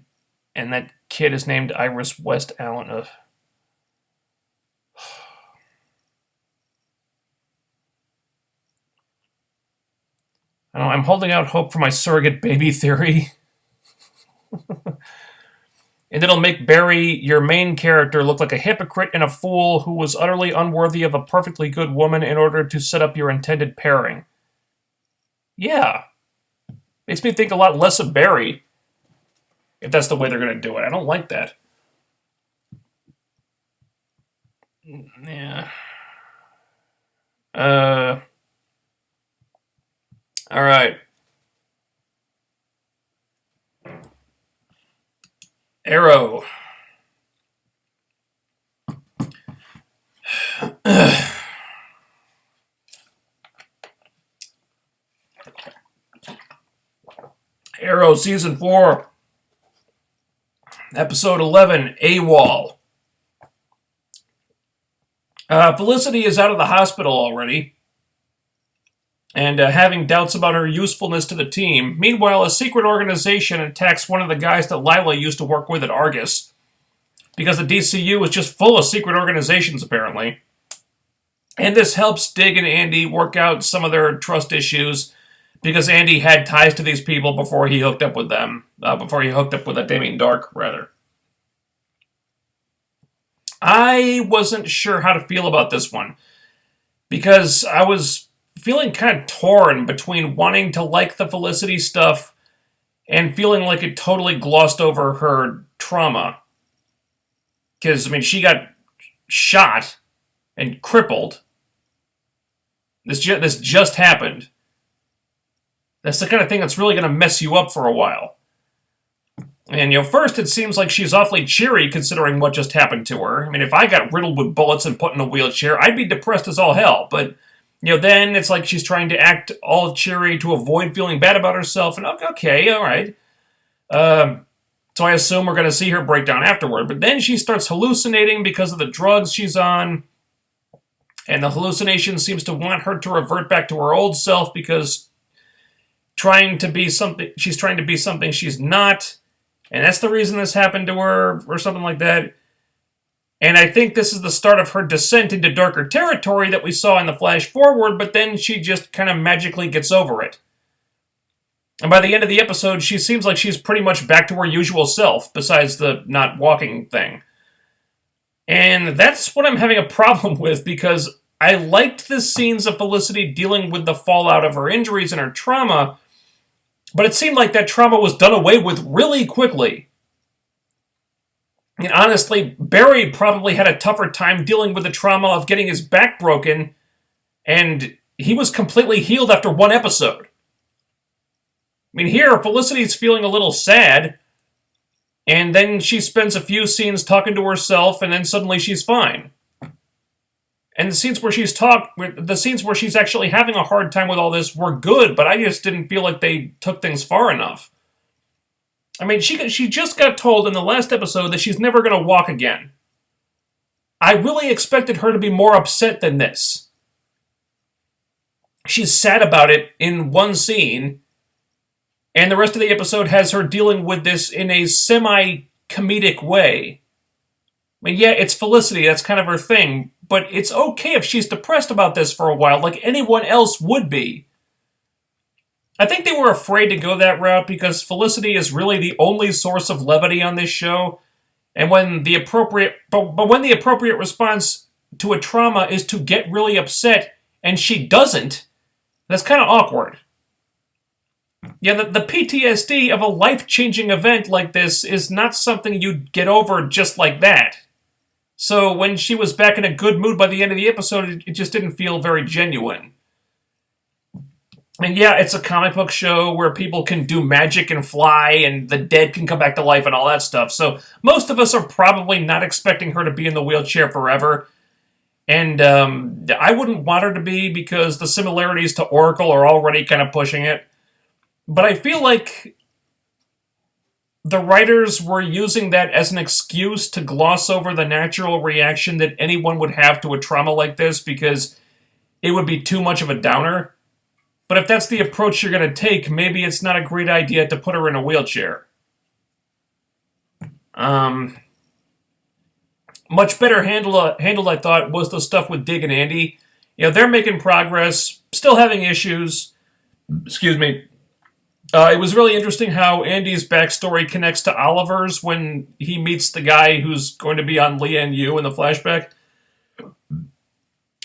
and that kid is named Iris West Allen. I don't know, I'm holding out hope for my surrogate baby theory. And it'll make Barry, your main character, look like a hypocrite and a fool who was utterly unworthy of a perfectly good woman in order to set up your intended pairing. Yeah. Makes me think a lot less of Barry, if that's the way they're going to do it. I don't like that. Yeah. All right. Arrow. Arrow Season 4, Episode 11, AWOL. Felicity is out of the hospital already, and having doubts about her usefulness to the team. Meanwhile, a secret organization attacks one of the guys that Lila used to work with at Argus, because the DCU is just full of secret organizations, apparently. And this helps Dig and Andy work out some of their trust issues, because Andy had ties to these people before he hooked up with them. Before he hooked up with Damien Dark, rather. I wasn't sure how to feel about this one, because I was feeling kind of torn between wanting to like the Felicity stuff and feeling like it totally glossed over her trauma. Because, I mean, she got shot and crippled. This just happened. That's the kind of thing that's really going to mess you up for a while. And, first it seems like she's awfully cheery considering what just happened to her. I mean, if I got riddled with bullets and put in a wheelchair, I'd be depressed as all hell. But, then it's like she's trying to act all cheery to avoid feeling bad about herself. And, okay, all right. So I assume we're going to see her break down afterward. But then she starts hallucinating because of the drugs she's on. And the hallucination seems to want her to revert back to her old self because she's trying to be something she's not. And that's the reason this happened to her, or something like that. And I think this is the start of her descent into darker territory that we saw in the Flash Forward, but then she just kind of magically gets over it. And by the end of the episode, she seems like she's pretty much back to her usual self, besides the not walking thing. And that's what I'm having a problem with, because I liked the scenes of Felicity dealing with the fallout of her injuries and her trauma, but it seemed like that trauma was done away with really quickly. And honestly, Barry probably had a tougher time dealing with the trauma of getting his back broken, and he was completely healed after one episode. I mean, here, Felicity's feeling a little sad, and then she spends a few scenes talking to herself, and then suddenly she's fine. And the scenes where she's actually having a hard time with all this were good, but I just didn't feel like they took things far enough. I mean, she just got told in the last episode that she's never going to walk again. I really expected her to be more upset than this. She's sad about it in one scene, and the rest of the episode has her dealing with this in a semi-comedic way. I mean, yeah, it's Felicity, that's kind of her thing, but it's okay if she's depressed about this for a while, like anyone else would be. I think they were afraid to go that route because Felicity is really the only source of levity on this show, and when the appropriate response to a trauma is to get really upset, and she doesn't, that's kind of awkward. Yeah, the PTSD of a life-changing event like this is not something you'd get over just like that. So when she was back in a good mood by the end of the episode, it just didn't feel very genuine. And yeah, it's a comic book show where people can do magic and fly, and the dead can come back to life and all that stuff. So most of us are probably not expecting her to be in the wheelchair forever. And I wouldn't want her to be because the similarities to Oracle are already kind of pushing it. But I feel like the writers were using that as an excuse to gloss over the natural reaction that anyone would have to a trauma like this because it would be too much of a downer. But if that's the approach you're going to take, maybe it's not a great idea to put her in a wheelchair. Much better handled, I thought, was the stuff with Dig and Andy. They're making progress, still having issues. Excuse me. It was really interesting how Andy's backstory connects to Oliver's when he meets the guy who's going to be on Lian Yu in the flashback.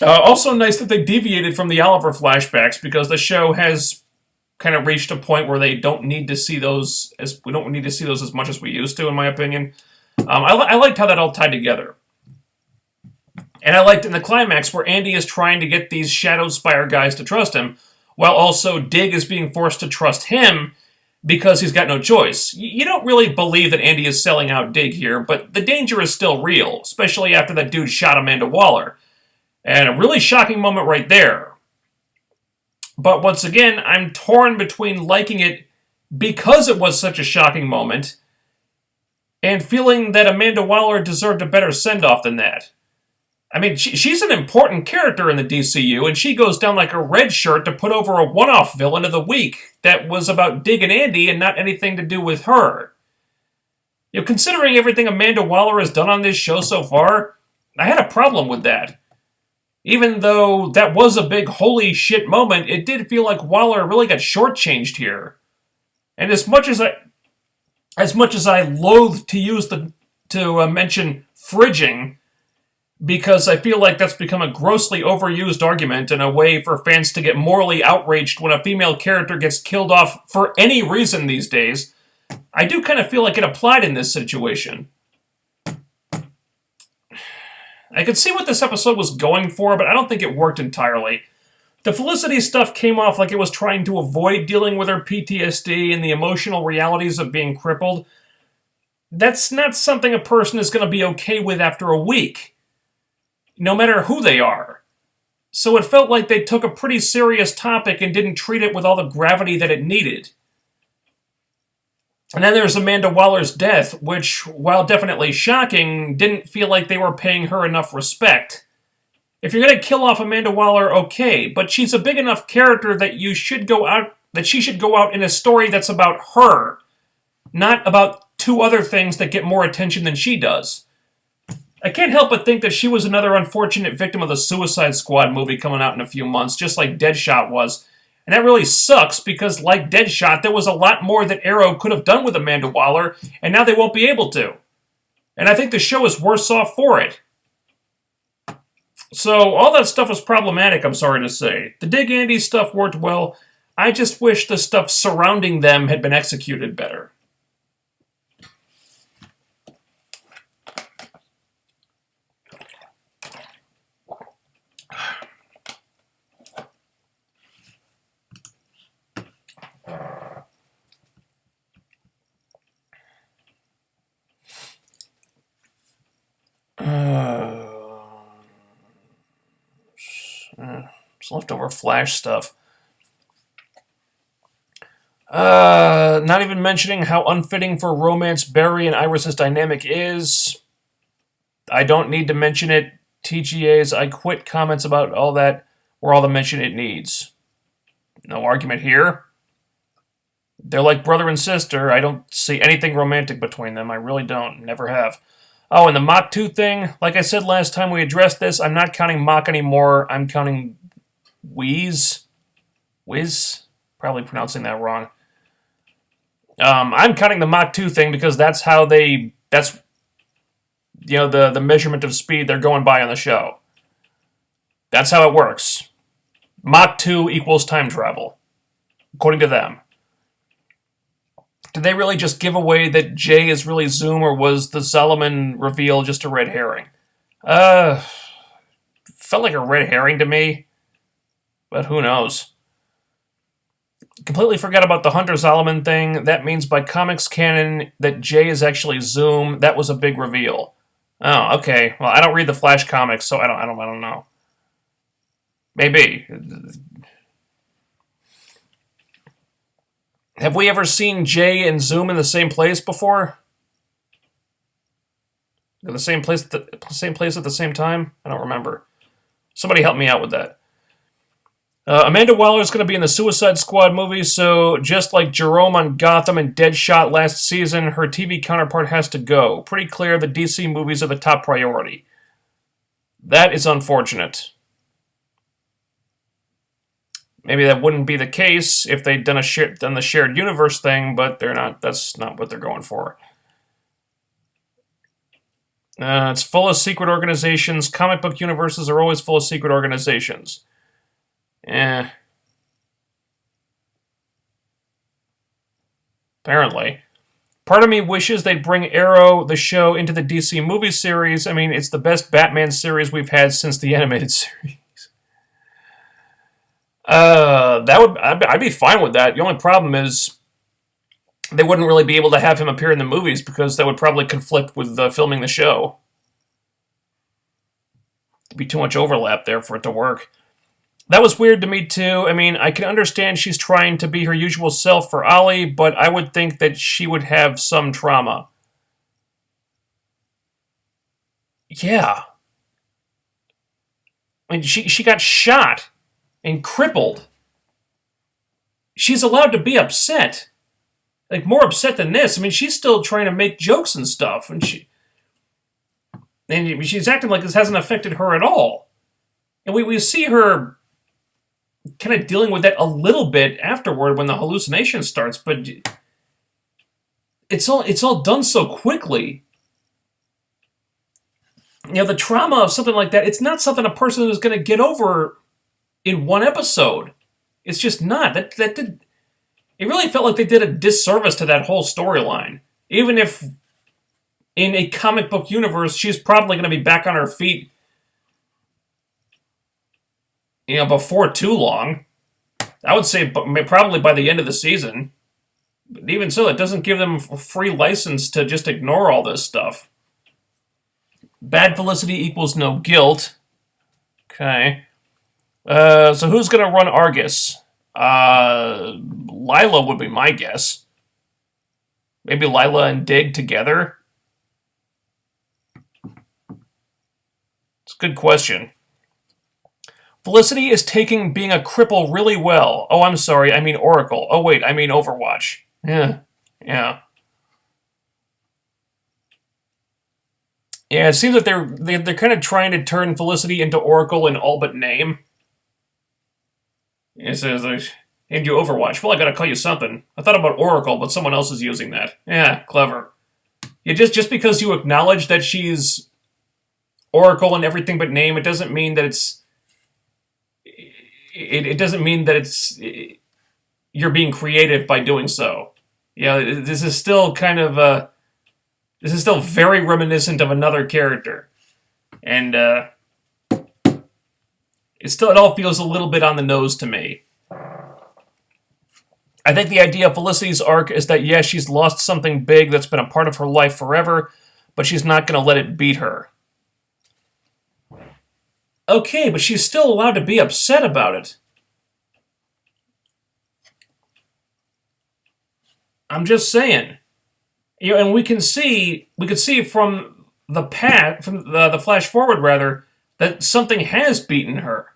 Also nice that they deviated from the Oliver flashbacks because the show has kind of reached a point where we don't need to see those as much as we used to, in my opinion. I liked how that all tied together. And I liked in the climax where Andy is trying to get these Shadow Spire guys to trust him, while also Dig is being forced to trust him because he's got no choice. You don't really believe that Andy is selling out Dig here, but the danger is still real, especially after that dude shot Amanda Waller. And a really shocking moment right there. But once again, I'm torn between liking it because it was such a shocking moment, and feeling that Amanda Waller deserved a better send-off than that. I mean, she's an important character in the DCU, and she goes down like a red shirt to put over a one-off villain of the week that was about Dig and Andy and not anything to do with her. You know, considering everything Amanda Waller has done on this show so far, I had a problem with that. Even though that was a big holy shit moment, it did feel like Waller really got shortchanged here. And as much as I loathe to use mention fridging, because I feel like that's become a grossly overused argument and a way for fans to get morally outraged when a female character gets killed off for any reason these days, I do kind of feel like it applied in this situation. I could see what this episode was going for, but I don't think it worked entirely. The Felicity stuff came off like it was trying to avoid dealing with her PTSD and the emotional realities of being crippled. That's not something a person is going to be okay with after a week, no matter who they are. So it felt like they took a pretty serious topic and didn't treat it with all the gravity that it needed. And then there's Amanda Waller's death, which, while definitely shocking, didn't feel like they were paying her enough respect. If you're going to kill off Amanda Waller, okay, but she's a big enough character that she should go out in a story that's about her, not about two other things that get more attention than she does. I can't help but think that she was another unfortunate victim of the Suicide Squad movie coming out in a few months, just like Deadshot was. And that really sucks because, like Deadshot, there was a lot more that Arrow could have done with Amanda Waller, and now they won't be able to. And I think the show is worse off for it. So, all that stuff was problematic, I'm sorry to say. The Dig Andy stuff worked well. I just wish the stuff surrounding them had been executed better. Some leftover Flash stuff. Not even mentioning how unfitting for romance Barry and Iris's dynamic is. I don't need to mention it. TGA's I quit comments about all that were all the mention it needs. No argument here. They're like brother and sister. I don't see anything romantic between them. I really don't. Never have. Oh, and the Mach 2 thing, like I said last time we addressed this, I'm not counting Mach anymore. I'm counting Wiz? Probably pronouncing that wrong. I'm counting the Mach 2 thing because that's the measurement of speed they're going by on the show. That's how it works. Mach 2 equals time travel, according to them. Did they really just give away that Jay is really Zoom, or was the Solomon reveal just a red herring? Felt like a red herring to me, but who knows? Completely forgot about the Hunter Zolomon thing. That means by comics canon that Jay is actually Zoom. That was a big reveal. Oh, okay. Well, I don't read the Flash comics, so I don't know. Maybe. Have we ever seen Jay and Zoom in the same place before? In the same place at the same time? I don't remember. Somebody help me out with that. Amanda Waller is going to be in the Suicide Squad movie, so just like Jerome on Gotham and Deadshot last season, her TV counterpart has to go. Pretty clear the DC movies are the top priority. That is unfortunate. Maybe that wouldn't be the case if they'd done the shared universe thing, but they're not. That's not what they're going for. It's full of secret organizations. Comic book universes are always full of secret organizations. Apparently. Part of me wishes they'd bring Arrow, the show, into the DC movie series. I mean, it's the best Batman series we've had since the animated series. I'd be fine with that. The only problem is they wouldn't really be able to have him appear in the movies because that would probably conflict with filming the show. There'd be too much overlap there for it to work. That was weird to me too. I mean, I can understand she's trying to be her usual self for Ollie, but I would think that she would have some trauma. Yeah. I mean, she got shot and crippled. She's allowed to be upset. Like, more upset than this. I mean, she's still trying to make jokes and stuff, and she's acting like this hasn't affected her at all. And we see her kind of dealing with that a little bit afterward when the hallucination starts, but it's all done so quickly. The trauma of something like that, it's not something a person is going to get over in one episode. It's just not. It really felt like they did a disservice to that whole storyline. Even if in a comic book universe, she's probably going to be back on her feet, before too long. I would say probably by the end of the season. But even so, it doesn't give them a free license to just ignore all this stuff. Bad Felicity equals no guilt. Okay. So who's going to run Argus? Lila would be my guess. Maybe Lila and Dig together? It's a good question. Felicity is taking being a cripple really well. Oh, I'm sorry, I mean Oracle. Oh, wait, I mean Overwatch. Yeah. Yeah, it seems like they're kind of trying to turn Felicity into Oracle in all but name. It says, named you Overwatch. Well, I gotta call you something. I thought about Oracle, but someone else is using that. Yeah, clever. Just because you acknowledge that she's Oracle in everything but name, it doesn't mean that it doesn't mean that you're being creative by doing so. This is still this is still very reminiscent of another character, and it all feels a little bit on the nose to me. I think the idea of Felicity's arc is that, yes, she's lost something big that's been a part of her life forever, but she's not going to let it beat her. Okay, but she's still allowed to be upset about it. I'm just saying. And we could see from the flash forward rather, that something has beaten her.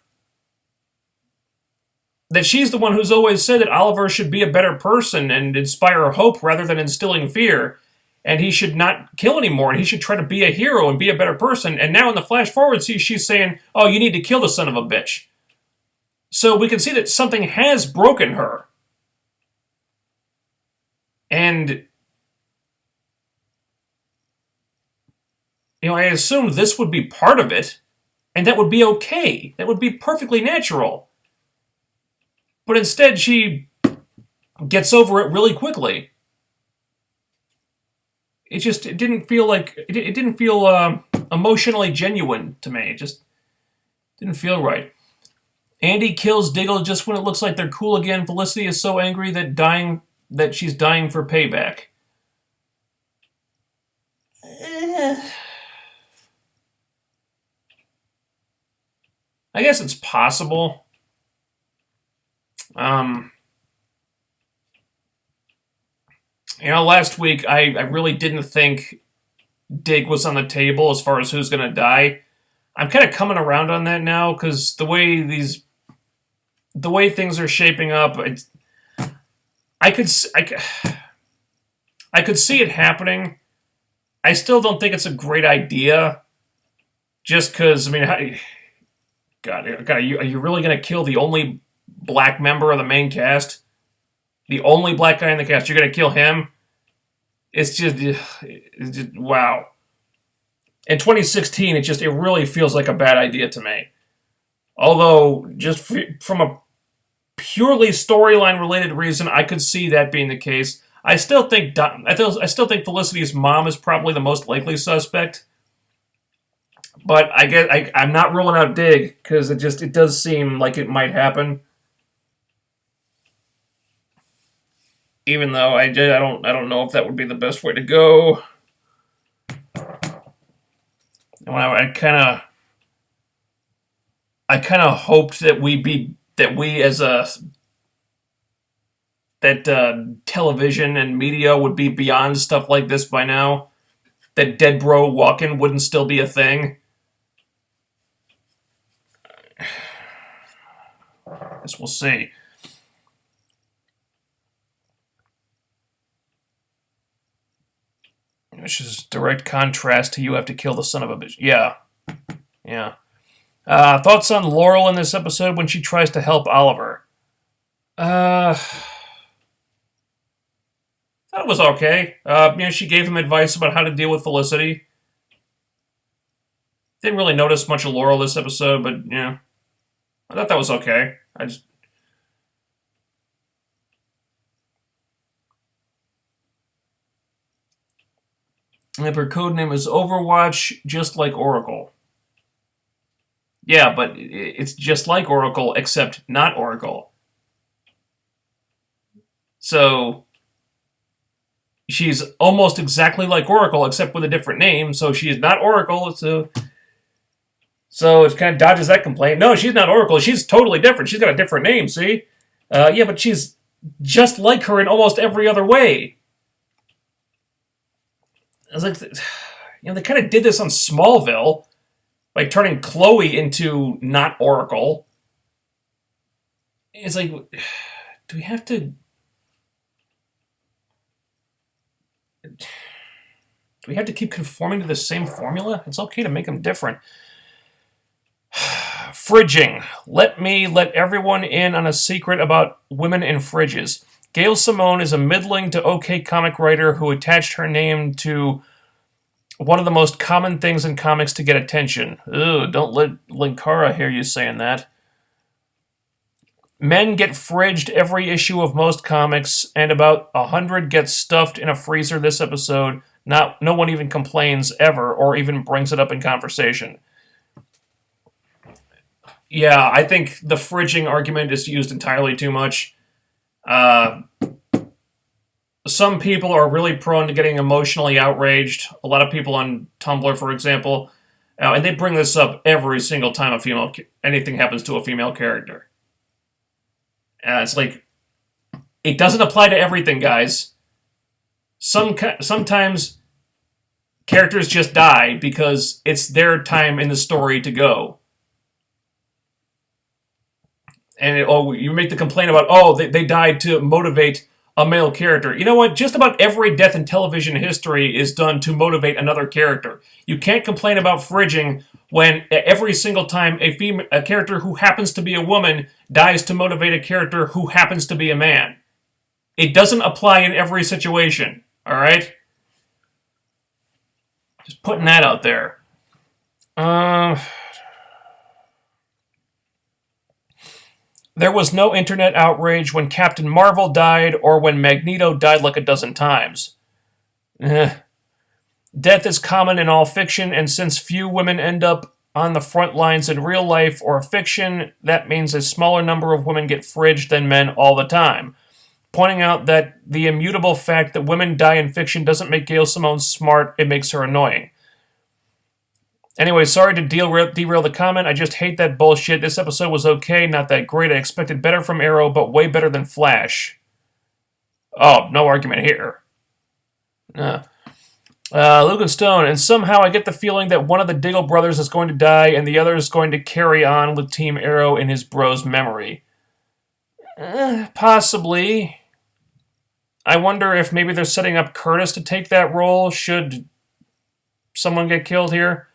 That she's the one who's always said that Oliver should be a better person and inspire hope rather than instilling fear. And he should not kill anymore, and he should try to be a hero and be a better person. And now in the flash forward, she's saying, oh, you need to kill the son of a bitch. So we can see that something has broken her. And, I assumed this would be part of it, and that would be okay. That would be perfectly natural. But instead, she gets over it really quickly. It didn't feel emotionally genuine to me. It just didn't feel right. Andy kills Diggle just when it looks like they're cool again. Felicity is so angry that she's dying for payback. I guess it's possible. Last week I really didn't think Dig was on the table as far as who's going to die. I'm kind of coming around on that now because the way things are shaping up, I could see it happening. I still don't think it's a great idea. Just because, God, are you really going to kill the only black member of the main cast? The only black guy in the cast, you're going to kill him? It's just wow. In 2016, it really feels like a bad idea to me. Although, just from a purely storyline related reason, I could see that being the case. I still think Felicity's mom is probably the most likely suspect. But I'm not ruling out Dig because it does seem like it might happen. Even though I don't know if that would be the best way to go. I kind of I kind of hoped that we as a that television and media would be beyond stuff like this by now. That dead bro walking wouldn't still be a thing. I guess we'll see. Which is direct contrast to you have to kill the son of a bitch. Yeah. Yeah. Thoughts on Laurel in this episode when she tries to help Oliver? Thought it was okay. She gave him advice about how to deal with Felicity. Didn't really notice much of Laurel this episode, but yeah, I thought that was okay. If her codename is Overwatch, just like Oracle. Yeah, but it's just like Oracle, except not Oracle. So she's almost exactly like Oracle, except with a different name. So she is not Oracle. So it kind of dodges that complaint. No, she's not Oracle. She's totally different. She's got a different name, see? Yeah, but she's just like her in almost every other way. I was like, they kind of did this on Smallville by turning Chloe into not Oracle. It's like, do we have to... Do we have to keep conforming to the same formula? It's okay to make them different. Fridging. Let me let everyone in on a secret about women in fridges. Gail Simone is a middling to okay comic writer who attached her name to one of the most common things in comics to get attention. Ugh, don't let Linkara hear you saying that. Men get fridged every issue of most comics, and about 100 get stuffed in a freezer this episode. No one even complains ever, or even brings it up in conversation. Yeah, I think the fridging argument is used entirely too much. Some people are really prone to getting emotionally outraged. A lot of people on Tumblr, for example, and they bring this up every single time anything happens to a female character. It's like, it doesn't apply to everything, guys. Sometimes characters just die because it's their time in the story to go. And you make the complaint about, they died to motivate a male character. You know what? Just about every death in television history is done to motivate another character. You can't complain about fridging when every single time a character who happens to be a woman dies to motivate a character who happens to be a man. It doesn't apply in every situation, all right? Just putting that out there. There was no internet outrage when Captain Marvel died or when Magneto died like a dozen times. Death is common in all fiction, and since few women end up on the front lines in real life or fiction, that means a smaller number of women get fridged than men all the time. Pointing out that the immutable fact that women die in fiction doesn't make Gail Simone smart, it makes her annoying. Anyway, sorry to derail the comment. I just hate that bullshit. This episode was okay, not that great. I expected better from Arrow, but way better than Flash. Oh, no argument here. Luke and Stone, and somehow I get the feeling that one of the Diggle brothers is going to die and the other is going to carry on with Team Arrow in his bro's memory. Possibly. I wonder if maybe they're setting up Curtis to take that role should someone get killed here.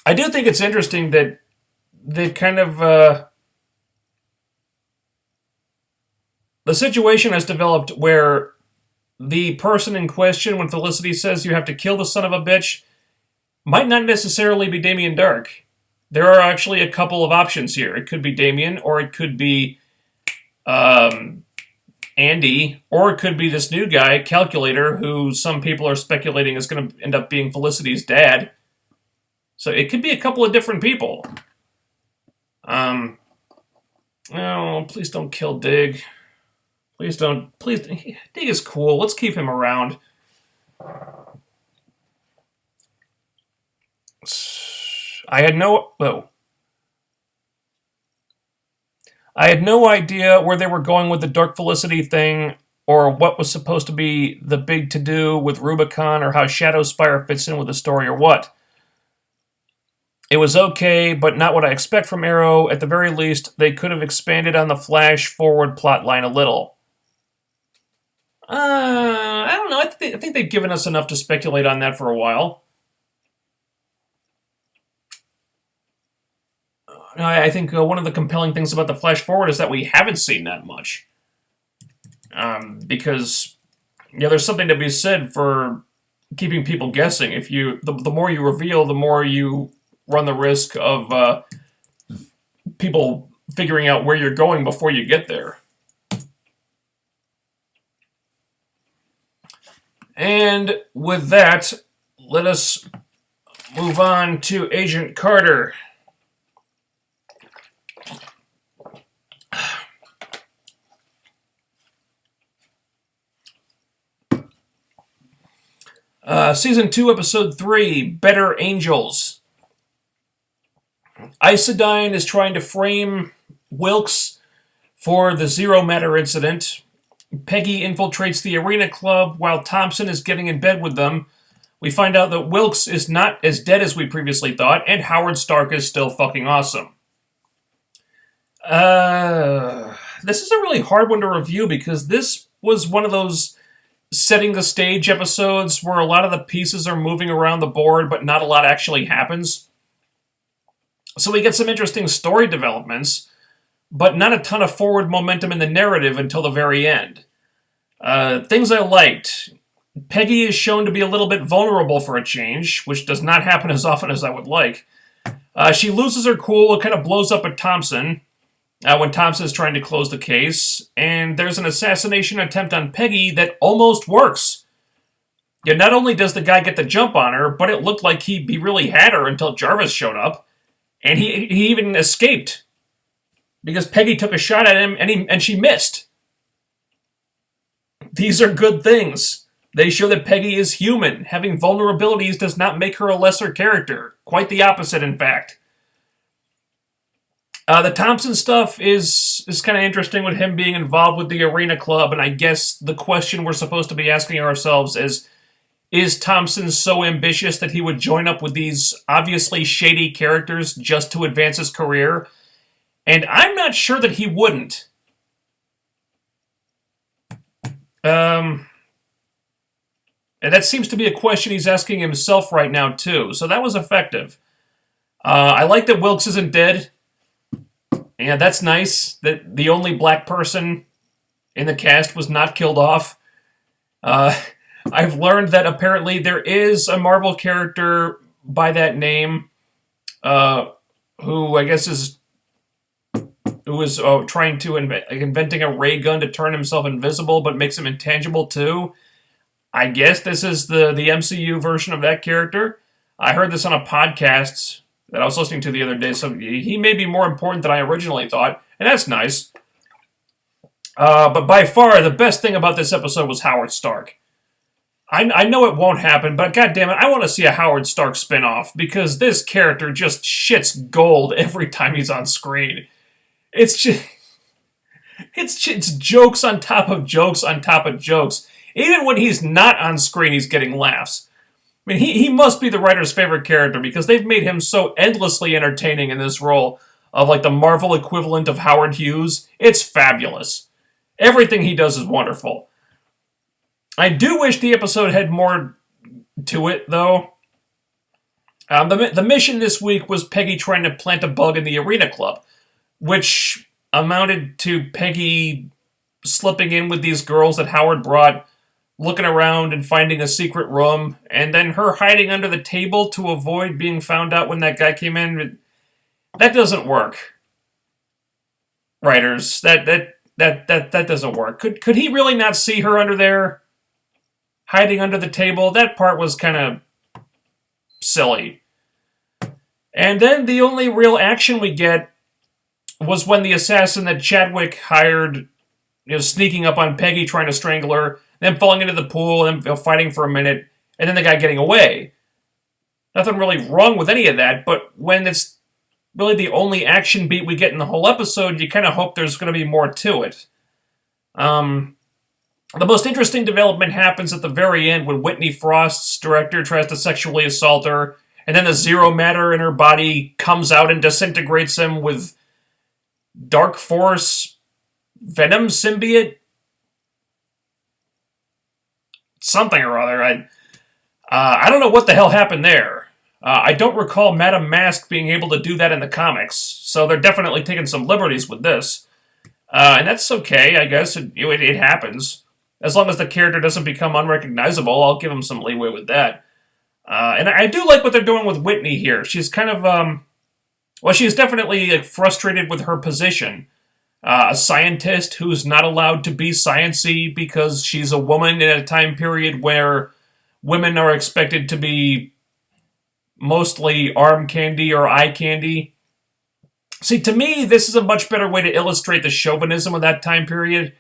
I do think it's interesting that they've kind of... the situation has developed where the person in question, when Felicity says you have to kill the son of a bitch, might not necessarily be Damien Dark. There are actually a couple of options here. It could be Damien, or it could be Andy, or it could be this new guy, Calculator, who some people are speculating is going to end up being Felicity's dad. So it could be a couple of different people. Oh, please don't kill Dig. Please don't. Please, Dig is cool. Let's keep him around. I had no... Oh. I had no idea where they were going with the Dark Felicity thing, or what was supposed to be the big to-do with Rubicon, or how Shadowspire fits in with the story, or what. It was okay, but not what I expect from Arrow. At the very least, they could have expanded on the Flash forward plotline a little. I don't know. I think they've given us enough to speculate on that for a while. I think one of the compelling things about the Flash Forward is that we haven't seen that much. Because there's something to be said for keeping people guessing. If the more you reveal, the more you run the risk of people figuring out where you're going before you get there. And with that, let us move on to Agent Carter. Season 2, Episode 3, Better Angels. Isodyne is trying to frame Wilkes for the Zero Matter incident. Peggy infiltrates the Arena Club while Thompson is getting in bed with them. We find out that Wilkes is not as dead as we previously thought, and Howard Stark is still fucking awesome. This is a really hard one to review because this was one of those setting the stage episodes where a lot of the pieces are moving around the board, but not a lot actually happens. So we get some interesting story developments, but not a ton of forward momentum in the narrative until the very end. Things I liked. Peggy is shown to be a little bit vulnerable for a change, which does not happen as often as I would like. She loses her cool and kind of blows up at Thompson when Thompson is trying to close the case, and there's an assassination attempt on Peggy that almost works. Not only does the guy get the jump on her, but it looked like he really had her until Jarvis showed up, and he even escaped because Peggy took a shot at him and she missed. These are good things. They show that Peggy is human. Having vulnerabilities does not make her a lesser character. Quite the opposite, in fact. The Thompson stuff is kind of interesting with him being involved with the Arena Club, and I guess the question we're supposed to be asking ourselves is Thompson so ambitious that he would join up with these obviously shady characters just to advance his career? And I'm not sure that he wouldn't. And that seems to be a question he's asking himself right now, too. So that was effective. I like that Wilkes isn't dead. Yeah, that's nice. That the only black person in the cast was not killed off. I've learned that apparently there is a Marvel character by that name who I guess is trying to inventing a ray gun to turn himself invisible, but makes him intangible too. I guess this is the MCU version of that character. I heard this on a podcast that I was listening to the other day, so he may be more important than I originally thought, and that's nice. But by far, the best thing about this episode was Howard Stark. I know it won't happen, but goddammit, I want to see a Howard Stark spinoff, because this character just shits gold every time he's on screen. It's just... It's jokes on top of jokes on top of jokes. Even when he's not on screen, he's getting laughs. I mean, he must be the writer's favorite character because they've made him so endlessly entertaining in this role of like the Marvel equivalent of Howard Hughes. It's fabulous. Everything he does is wonderful. I do wish the episode had more to it, though. The mission this week was Peggy trying to plant a bug in the Arena Club, which amounted to Peggy slipping in with these girls that Howard brought, looking around and finding a secret room, and then her hiding under the table to avoid being found out when that guy came in. That doesn't work. Writers, that doesn't work. Could he really not see her under there? Hiding under the table? That part was kind of silly. And then the only real action we get was when the assassin that Chadwick hired, sneaking up on Peggy, trying to strangle her, then falling into the pool, and then fighting for a minute, and then the guy getting away. Nothing really wrong with any of that, but when it's really the only action beat we get in the whole episode, you kind of hope there's going to be more to it. The most interesting development happens at the very end when Whitney Frost's director tries to sexually assault her, and then the zero matter in her body comes out and disintegrates him with Dark Force Venom symbiote? Something or other. I don't know what the hell happened there. I don't recall Madame Mask being able to do that in the comics, so they're definitely taking some liberties with this. And that's okay, I guess. It happens. As long as the character doesn't become unrecognizable, I'll give them some leeway with that. And I do like what they're doing with Whitney here. She's kind of, she's definitely frustrated with her position. A scientist who's not allowed to be sciencey because she's a woman in a time period where women are expected to be mostly arm candy or eye candy. See, to me, this is a much better way to illustrate the chauvinism of that time period,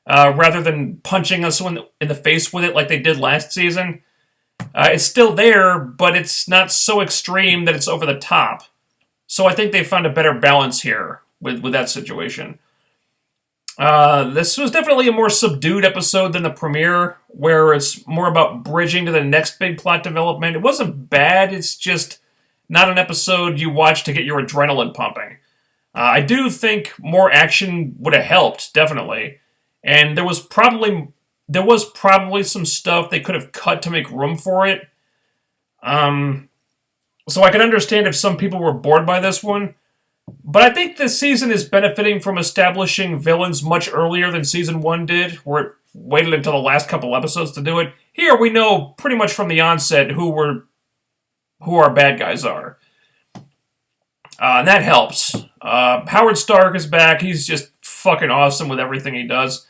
rather than punching us in the face with it like they did last season. It's still there, but it's not so extreme that it's over the top. So I think they found a better balance here with that situation. This was definitely a more subdued episode than the premiere, where it's more about bridging to the next big plot development. It wasn't bad, it's just not an episode you watch to get your adrenaline pumping. I do think more action would have helped, definitely. And there was probably some stuff they could have cut to make room for it. So I can understand if some people were bored by this one. But I think this season is benefiting from establishing villains much earlier than Season 1 did, where it waited until the last couple episodes to do it. Here we know pretty much from the onset who our bad guys are. And that helps. Howard Stark is back. He's just fucking awesome with everything he does.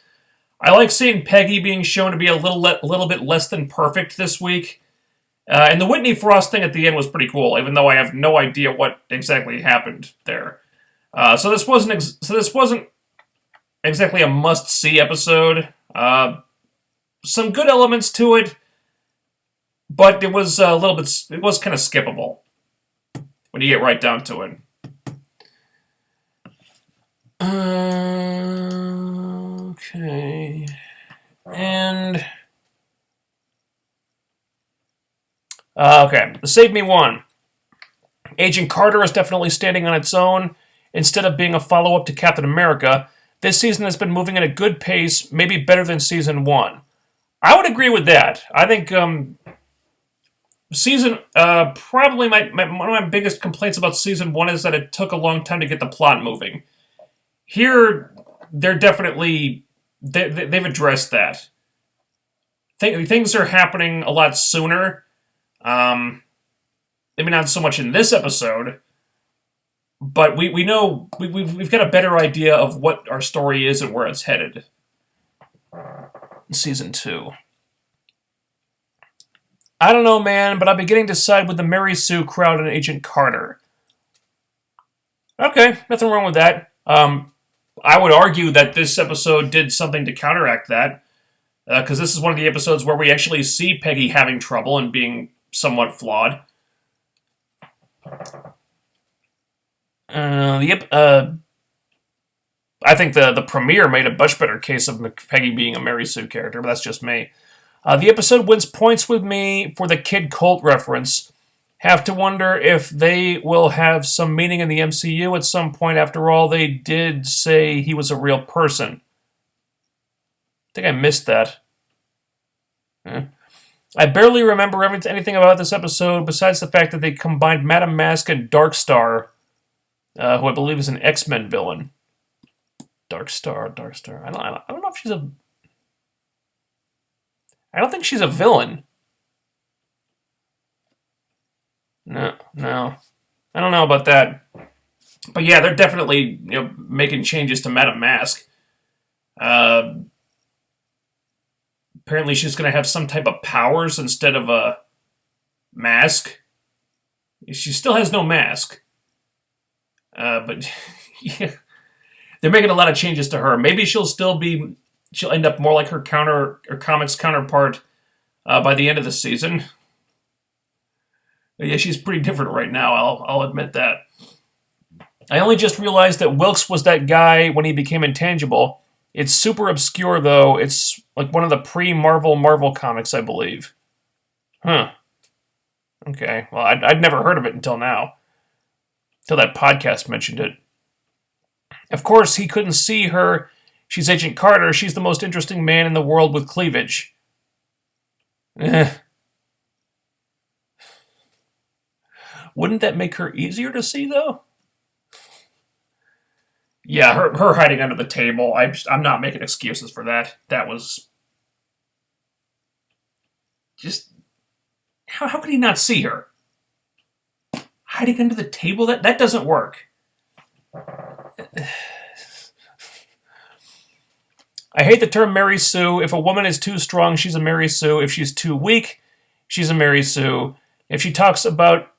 I like seeing Peggy being shown to be a little bit less than perfect this week. And the Whitney Frost thing at the end was pretty cool, even though I have no idea what exactly happened there. So this wasn't exactly a must-see episode. Some good elements to it, but it was kind of skippable when you get right down to it. Okay. And... okay, the Save Me one. Agent Carter is definitely standing on its own. Instead of being a follow-up to Captain America, this season has been moving at a good pace, maybe better than Season 1. I would agree with that. I think probably one of my biggest complaints about Season 1 is that it took a long time to get the plot moving. Here, they're definitely... they've addressed that. Things are happening a lot sooner. Maybe not so much in this episode, but we know we've got a better idea of what our story is and where it's headed. Season 2. I don't know, man, but I'm beginning to side with the Mary Sue crowd and Agent Carter. Okay, nothing wrong with that. I would argue that this episode did something to counteract that, because this is one of the episodes where we actually see Peggy having trouble and being somewhat flawed. I think the premiere made a much better case of Peggy being a Mary Sue character, but that's just me. The episode wins points with me for the Kid Colt reference. Have to wonder if they will have some meaning in the MCU at some point. After all, they did say he was a real person. I think I missed that. I barely remember anything about this episode besides the fact that they combined Madame Mask and Darkstar, who I believe is an X-Men villain. Darkstar. I don't know if she's a... I don't think she's a villain. No. I don't know about that. But yeah, they're definitely making changes to Madame Mask. Apparently she's going to have some type of powers instead of a mask. She still has no mask. But yeah, they're making a lot of changes to her. Maybe she'll end up more like her comics counterpart by the end of the season. Yeah, she's pretty different right now. I'll admit that. I only just realized that Wilkes was that guy when he became intangible. It's super obscure though. It's like one of the pre-Marvel Marvel comics, I believe. Huh. Okay. Well, I'd never heard of it until now. Till that podcast mentioned it. Of course, he couldn't see her. She's Agent Carter. She's the most interesting man in the world with cleavage. Eh. Wouldn't that make her easier to see, though? Yeah, her hiding under the table. I'm not making excuses for that. That was just how could he not see her hiding under the table? That doesn't work. I hate the term Mary Sue. If a woman is too strong, she's a Mary Sue. If she's too weak, she's a Mary Sue. If she talks about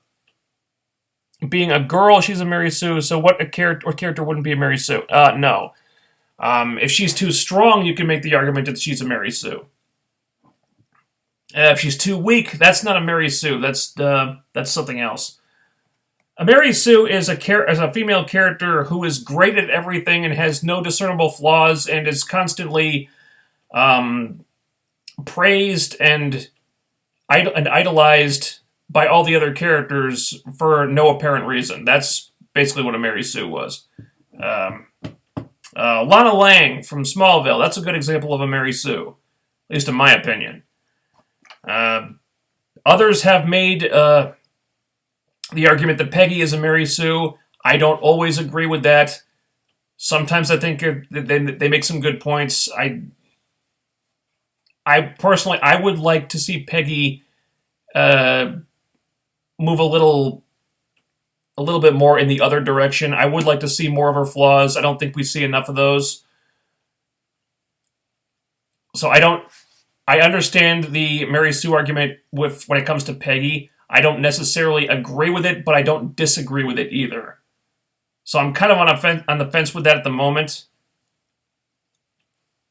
being a girl, she's a Mary Sue. So what character wouldn't be a Mary Sue? No. If she's too strong, you can make the argument that she's a Mary Sue. If she's too weak, that's not a Mary Sue. That's something else. A Mary Sue is a female character who is great at everything and has no discernible flaws and is constantly praised and idolized by all the other characters for no apparent reason. That's basically what a Mary Sue was. Lana Lang from Smallville, that's a good example of a Mary Sue, at least in my opinion. Others have made the argument that Peggy is a Mary Sue. I don't always agree with that. Sometimes I think they make some good points. I personally, I would like to see Peggy move a little bit more in the other direction. I would like to see more of her flaws. I don't think we see enough of those. So I understand the Mary Sue argument when it comes to Peggy. I don't necessarily agree with it, but I don't disagree with it either. So I'm kind of on the fence with that at the moment.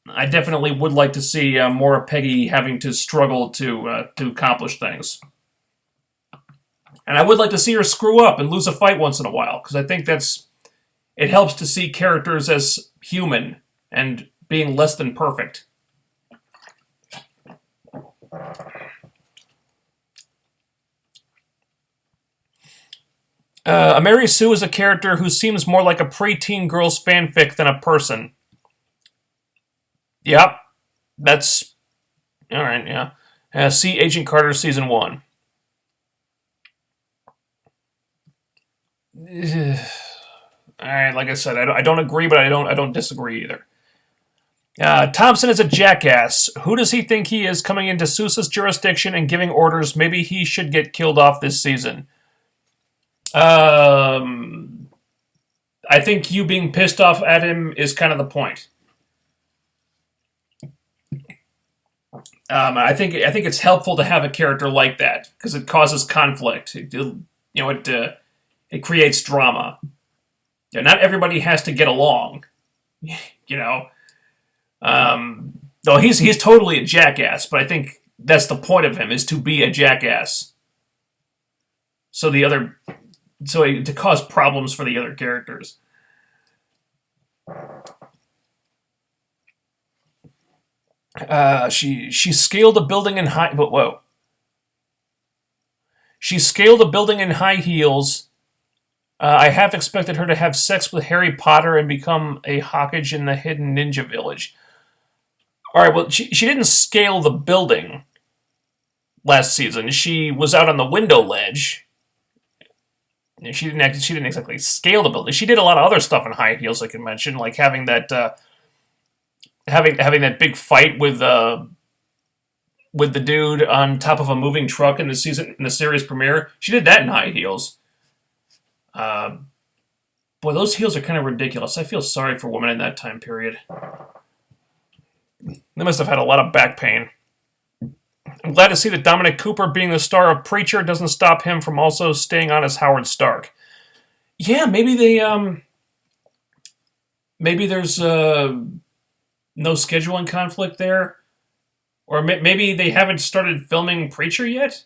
I definitely would like to see more of Peggy having to struggle to accomplish things. And I would like to see her screw up and lose a fight once in a while, because I think it helps to see characters as human and being less than perfect. A Mary Sue is a character who seems more like a preteen girl's fanfic than a person. Yep. That's... Alright, yeah. See Agent Carter Season 1. Alright, like I said, I don't agree, but I don't disagree either. Thompson is a jackass. Who does he think he is, coming into Sousa's jurisdiction and giving orders? Maybe he should get killed off this season. I think you being pissed off at him is kind of the point. I think it's helpful to have a character like that because it causes conflict. It creates drama. Yeah, not everybody has to get along. Though he's totally a jackass, but I think that's the point of him, is to be a jackass. To cause problems for the other characters. She scaled a building in high... But whoa. She scaled a building in high heels. I half expected her to have sex with Harry Potter and become a Hawkeye in the Hidden Ninja Village. Alright, well, she didn't scale the building last season. She was out on the window ledge. She didn't exactly scale the building. She did a lot of other stuff in high heels, I can mention, like having that having that big fight with the dude on top of a moving truck in the series premiere. She did that in high heels. Boy, those heels are kind of ridiculous. I feel sorry for women in that time period. They must have had a lot of back pain. I'm glad to see that Dominic Cooper being the star of Preacher doesn't stop him from also staying on as Howard Stark. Yeah, maybe there's no scheduling conflict there. Or maybe they haven't started filming Preacher yet?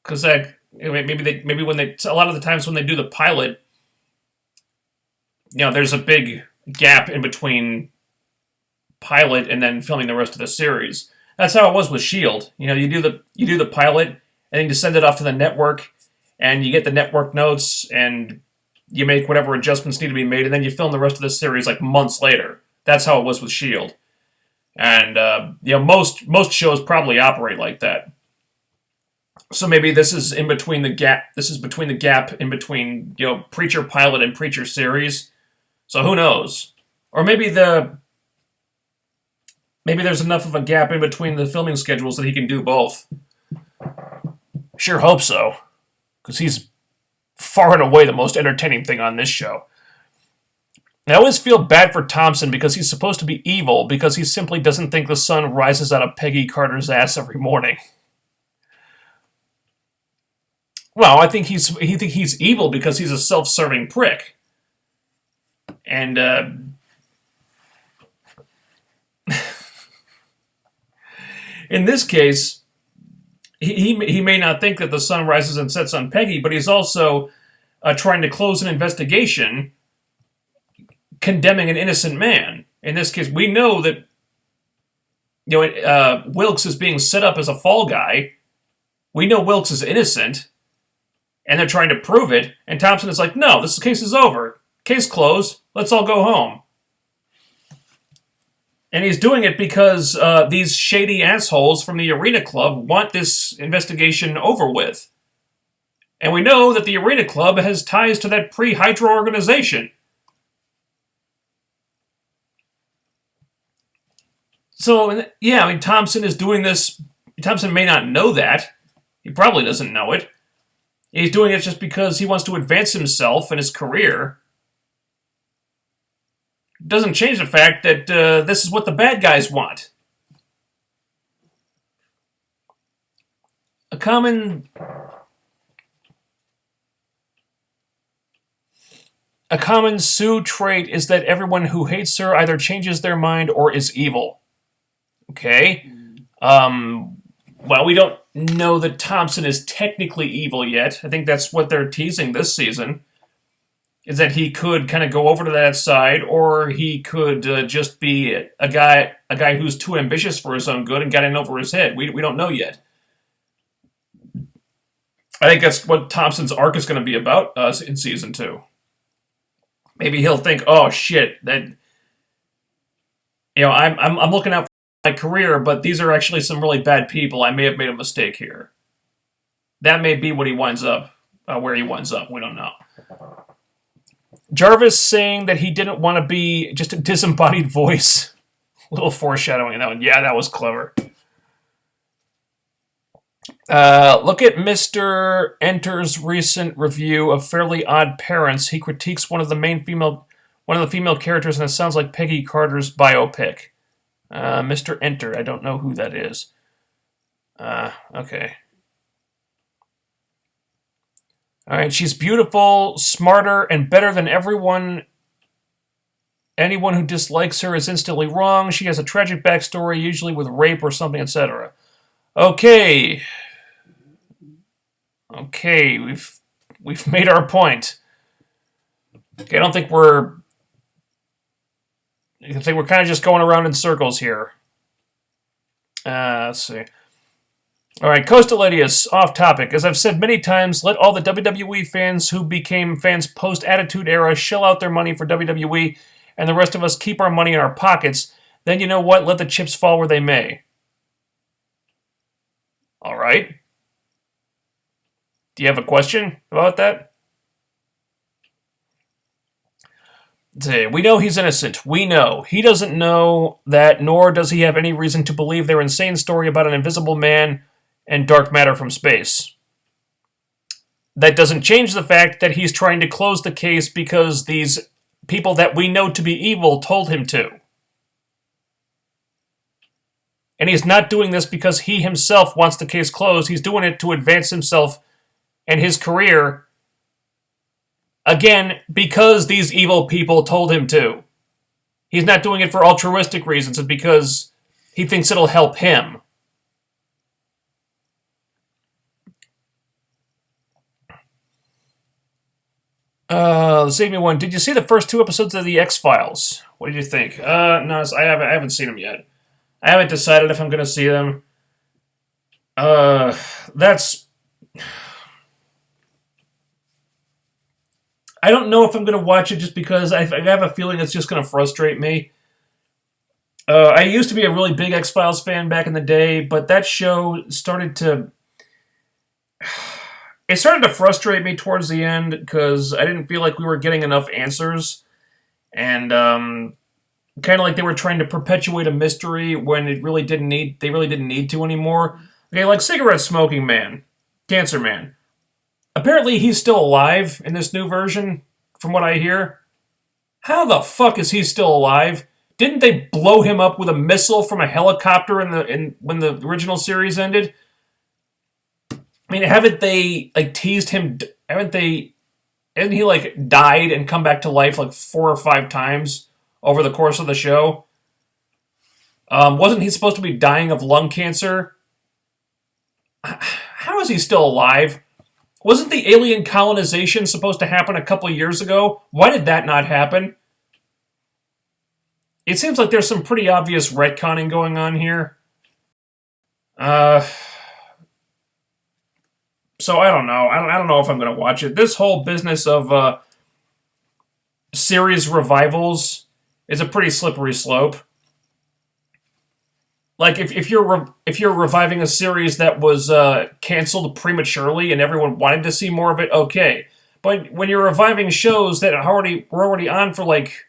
Because maybe when they a lot of the times when they do the pilot, there's a big gap in between pilot and then filming the rest of the series. That's how it was with Shield. You do the pilot and then you send it off to the network, and you get the network notes and you make whatever adjustments need to be made, and then you film the rest of the series like months later. That's how it was with Shield, and most shows probably operate like that. So maybe this is in between the gap. This is between the gap in between Preacher pilot and Preacher series. So who knows? Or maybe there's enough of a gap in between the filming schedules that he can do both. Sure hope so, because he's far and away the most entertaining thing on this show. I always feel bad for Thompson because he's supposed to be evil because he simply doesn't think the sun rises out of Peggy Carter's ass every morning. Well, I think he's evil because he's a self-serving prick. And in this case, he may not think that the sun rises and sets on Peggy, but he's also trying to close an investigation condemning an innocent man. In this case, we know that Wilkes is being set up as a fall guy. We know Wilkes is innocent, and they're trying to prove it. And Thompson is like, "No, this case is over. Case closed. Let's all go home." And he's doing it because these shady assholes from the Arena Club want this investigation over with. And we know that the Arena Club has ties to that pre-Hydra organization. So, yeah, I mean, Thompson is doing this. Thompson may not know that. He probably doesn't know it. He's doing it just because he wants to advance himself and his career. Doesn't change the fact that this is what the bad guys want. A common Sue trait is that everyone who hates her either changes their mind or is evil. Okay. Well, we don't know that Thompson is technically evil yet. I think that's what they're teasing this season. Is that he could kind of go over to that side, or he could just be a guy who's too ambitious for his own good and got in over his head. We don't know yet. I think that's what Thompson's arc is going to be about in season 2. Maybe he'll think, "Oh shit, that I'm looking out for my career, but these are actually some really bad people. I may have made a mistake here." That may be what he winds up, where he winds up. We don't know. Jarvis saying that he didn't want to be just a disembodied voice. Little foreshadowing in that one. Yeah, that was clever. Look at Mr. Enter's recent review of Fairly Odd Parents. He critiques one of the female characters, and it sounds like Peggy Carter's biopic. Mr. Enter, I don't know who that is. Okay. All right, she's beautiful, smarter, and better than everyone. Anyone who dislikes her is instantly wrong. She has a tragic backstory, usually with rape or something, etc. Okay, we've made our point. Okay, I think we're kind of just going around in circles here. Let's see. All right, Coastal Idius, off topic. As I've said many times, let all the WWE fans who became fans post-Attitude Era shell out their money for WWE, and the rest of us keep our money in our pockets. Then you know what? Let the chips fall where they may. All right. Do you have a question about that? We know he's innocent. We know. He doesn't know that, nor does he have any reason to believe their insane story about an invisible man and dark matter from space. That doesn't change the fact that he's trying to close the case because these people that we know to be evil told him to. And he's not doing this because he himself wants the case closed. He's doing it to advance himself and his career. Again, because these evil people told him to. He's not doing it for altruistic reasons. It's because he thinks it'll help him. Save me one. Did you see the first 2 episodes of the X-Files? What did you think? No, I haven't seen them yet. I haven't decided if I'm going to see them. That's... I don't know if I'm going to watch it just because I have a feeling it's just going to frustrate me. I used to be a really big X-Files fan back in the day, but that show started to... It started to frustrate me towards the end because I didn't feel like we were getting enough answers. And, kind of like they were trying to perpetuate a mystery when they really didn't need to anymore. Okay, like cigarette smoking man, Cancer Man. Apparently he's still alive in this new version, from what I hear. How the fuck is he still alive? Didn't they blow him up with a missile from a helicopter when the original series ended? I mean, haven't they like teased him? Hasn't he like died and come back to life like 4 or 5 times over the course of the show? Wasn't he supposed to be dying of lung cancer? How is he still alive? Wasn't the alien colonization supposed to happen a couple years ago? Why did that not happen? It seems like there's some pretty obvious retconning going on here. So I don't know. I don't know if I'm going to watch it. This whole business of series revivals is a pretty slippery slope. Like if you're reviving a series that was canceled prematurely and everyone wanted to see more of it, okay. But when you're reviving shows that were already on for like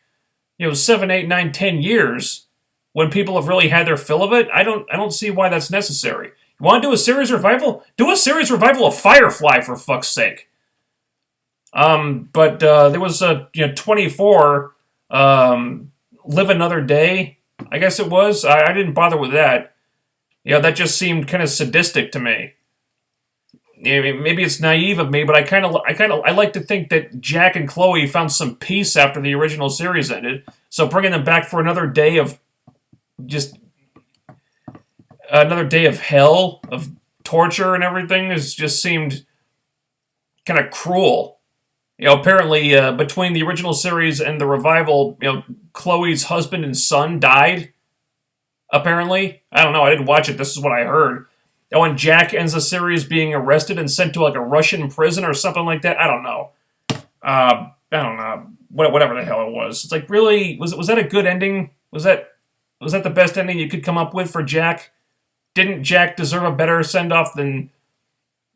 7, 8, 9, 10 years, when people have really had their fill of it, I don't see why that's necessary. You want to do a series revival? Do a series revival of Firefly, for fuck's sake. But there was 24 Live Another Day, I guess it was. I didn't bother with that. That just seemed kind of sadistic to me. Maybe it's naive of me, but I like to think that Jack and Chloe found some peace after the original series ended. So bringing them back for another day of hell, of torture and everything, just seemed kind of cruel. Apparently, between the original series and the revival, Chloe's husband and son died. Apparently. I don't know, I didn't watch it, this is what I heard. And Jack ends the series being arrested and sent to like a Russian prison or something like that. I don't know. I don't know. Whatever the hell it was. It's like, really? Was that a good ending? Was that the best ending you could come up with for Jack? Didn't Jack deserve a better send-off than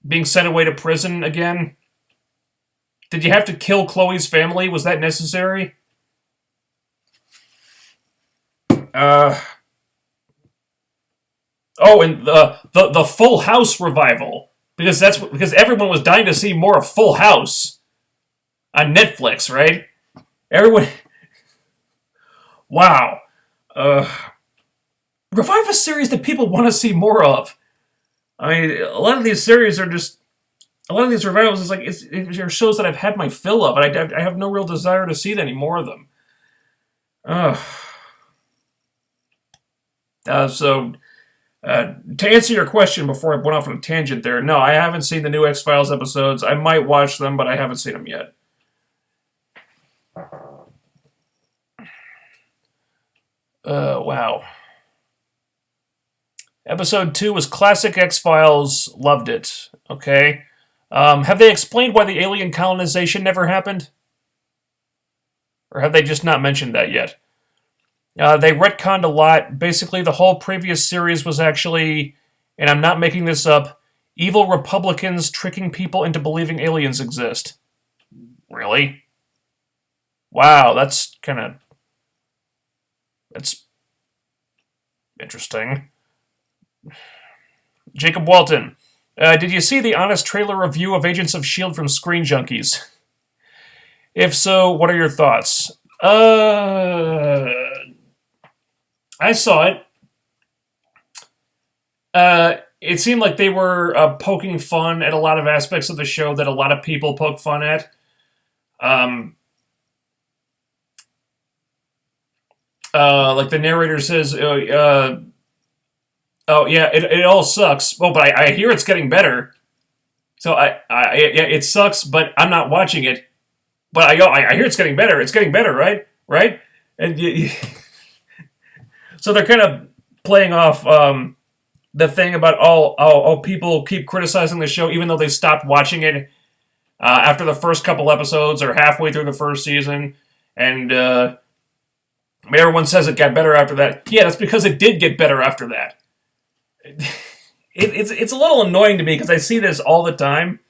being sent away to prison again? Did you have to kill Chloe's family? Was that necessary? Oh, and the Full House revival, because everyone was dying to see more of Full House on Netflix, right? Everyone, wow. Revive a series that people want to see more of. I mean, a lot of these series are just, a lot of these revivals is like it's shows that I've had my fill of, and I have no real desire to see any more of them. To answer your question before I went off on a tangent there, no, I haven't seen the new X-Files episodes. I might watch them, but I haven't seen them yet. Wow. Episode 2 was classic X-Files. Loved it. Okay. Have they explained why the alien colonization never happened? Or have they just not mentioned that yet? They retconned a lot. Basically, the whole previous series was actually, and I'm not making this up, evil Republicans tricking people into believing aliens exist. Really? Wow, that's interesting. Jacob Walton. Did you see the honest trailer review of Agents of S.H.I.E.L.D. from Screen Junkies? If so, what are your thoughts? I saw it. It seemed like they were poking fun at a lot of aspects of the show that a lot of people poke fun at. Like the narrator says, oh yeah, it all sucks. Oh, but I hear it's getting better. So yeah, it sucks, but I'm not watching it. But I hear it's getting better. It's getting better, right? Right? And so they're kind of playing off the thing about people keep criticizing the show even though they stopped watching it after the first couple episodes or halfway through the first season, and everyone says it got better after that. Yeah, that's because it did get better after that. It's a little annoying to me because I see this all the time.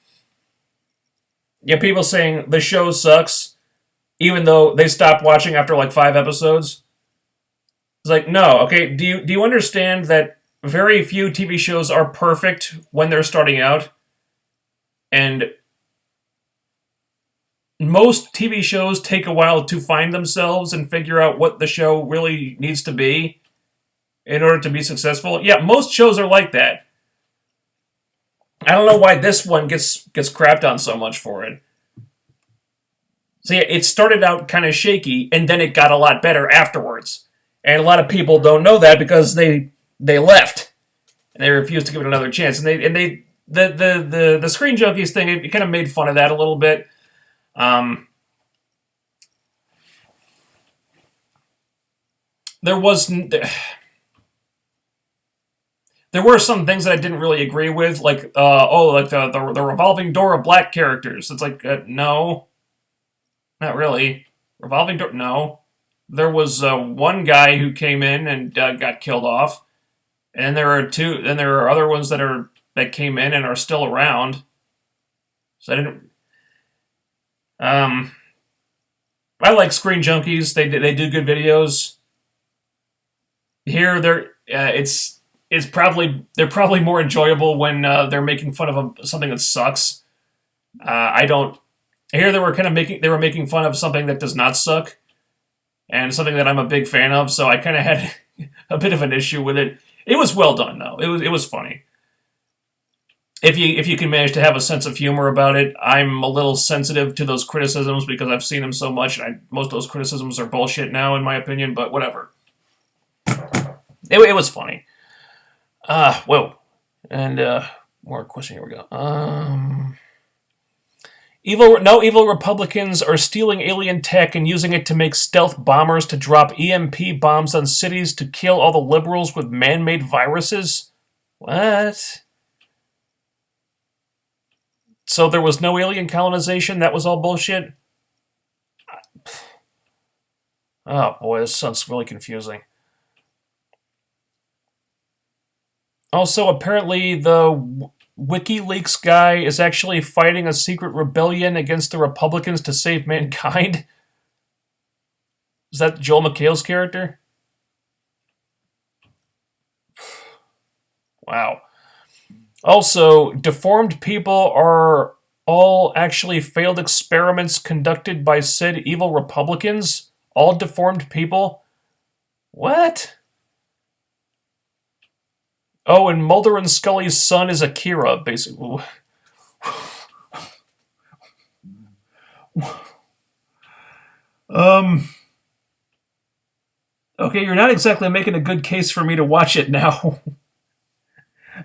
Yeah, people saying the show sucks even though they stopped watching after like 5 episodes. It's like, no, okay. Do you understand that very few TV shows are perfect when they're starting out, and most TV shows take a while to find themselves and figure out what the show really needs to be in order to be successful. Yeah, most shows are like that. I don't know why this one gets crapped on so much for it. So yeah, it started out kind of shaky, and then it got a lot better afterwards. And a lot of people don't know that because they left and they refused to give it another chance. And the Screen Junkies thing, it kind of made fun of that a little bit. Um, there was there were some things that I didn't really agree with, like like the revolving door of black characters. It's like no, not really. Revolving door, no. There was one guy who came in and got killed off, and there are two. Then there are other ones that came in and are still around. So I didn't. Um, I like Screen Junkies. They do good videos. Here, it's probably they're probably more enjoyable when they're making fun of something that sucks. I don't. Here they were making fun of something that does not suck, and something that I'm a big fan of. So I kind of had a bit of an issue with it. It was well done though. It was funny. If you can manage to have a sense of humor about it, I'm a little sensitive to those criticisms because I've seen them so much. And most of those criticisms are bullshit now, in my opinion. But whatever. It was funny. Whoa. And more question. Here we go. Evil Republicans are stealing alien tech and using it to make stealth bombers to drop EMP bombs on cities to kill all the liberals with man-made viruses. What? So there was no alien colonization? That was all bullshit? Oh boy, this sounds really confusing. Also, apparently the WikiLeaks guy is actually fighting a secret rebellion against the Republicans to save mankind. Is that Joel McHale's character? Wow. Also, deformed people are all actually failed experiments conducted by said evil Republicans? All deformed people? What? Oh, and Mulder and Scully's son is Akira, basically. Um. Okay, you're not exactly making a good case for me to watch it now.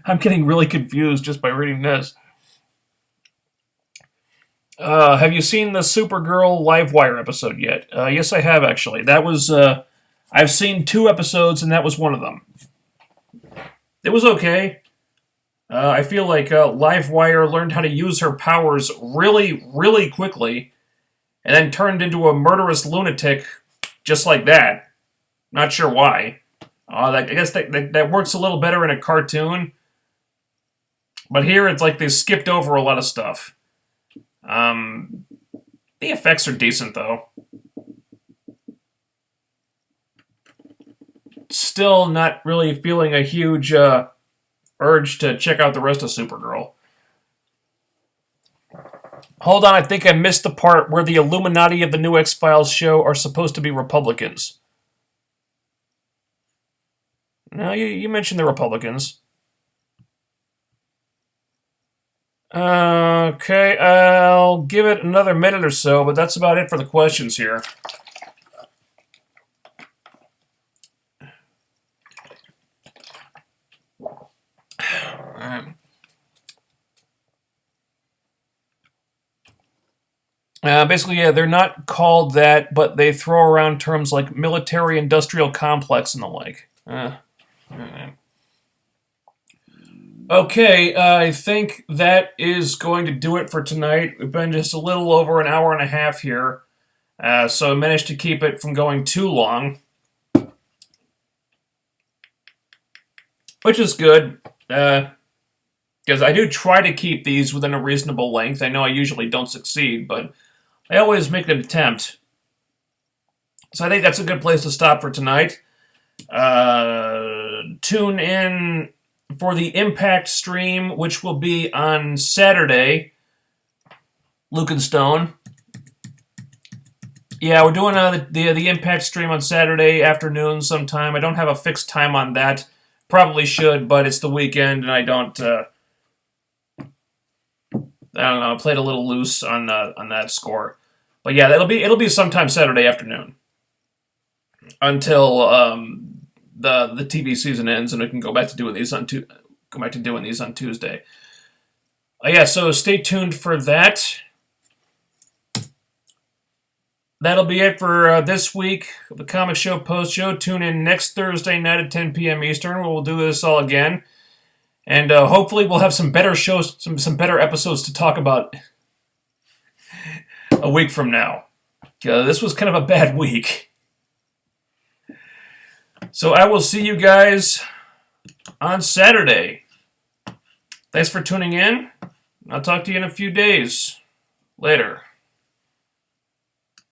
I'm getting really confused just by reading this. Have you seen the Supergirl Livewire episode yet? Yes, I have actually. That was I've seen 2 episodes, and that was one of them. It was okay. I feel like Livewire learned how to use her powers really, really quickly, and then turned into a murderous lunatic just like that. Not sure why. I guess that works a little better in a cartoon, but here it's like they skipped over a lot of stuff. The effects are decent though. Still not really feeling a huge urge to check out the rest of Supergirl. Hold on, I think I missed the part where the Illuminati of the new X-Files show are supposed to be Republicans. No, you mentioned the Republicans. Okay, I'll give it another minute or so, but that's about it for the questions here. Basically, yeah, they're not called that, but they throw around terms like military-industrial complex and the like. Okay, I think that is going to do it for tonight. We've been just a little over an hour and a half here, so I managed to keep it from going too long, which is good, because I do try to keep these within a reasonable length. I know I usually don't succeed, but I always make an attempt. So I think that's a good place to stop for tonight. Tune in for the Impact stream, which will be on Saturday. Luke and Stone. Yeah, we're doing the Impact stream on Saturday afternoon sometime. I don't have a fixed time on that. Probably should, but it's the weekend, and I don't. I don't know. I played a little loose on that score, but yeah, it'll be sometime Saturday afternoon until the TV season ends, and we can go back to doing these on Tuesday. Yeah, so stay tuned for that. That'll be it for this week of the Comic Show Post Show. Tune in next Thursday night at 10 p.m. Eastern, where we'll do this all again. And hopefully we'll have some better shows, some better episodes to talk about a week from now. This was kind of a bad week. So I will see you guys on Saturday. Thanks for tuning in. I'll talk to you in a few days. Later.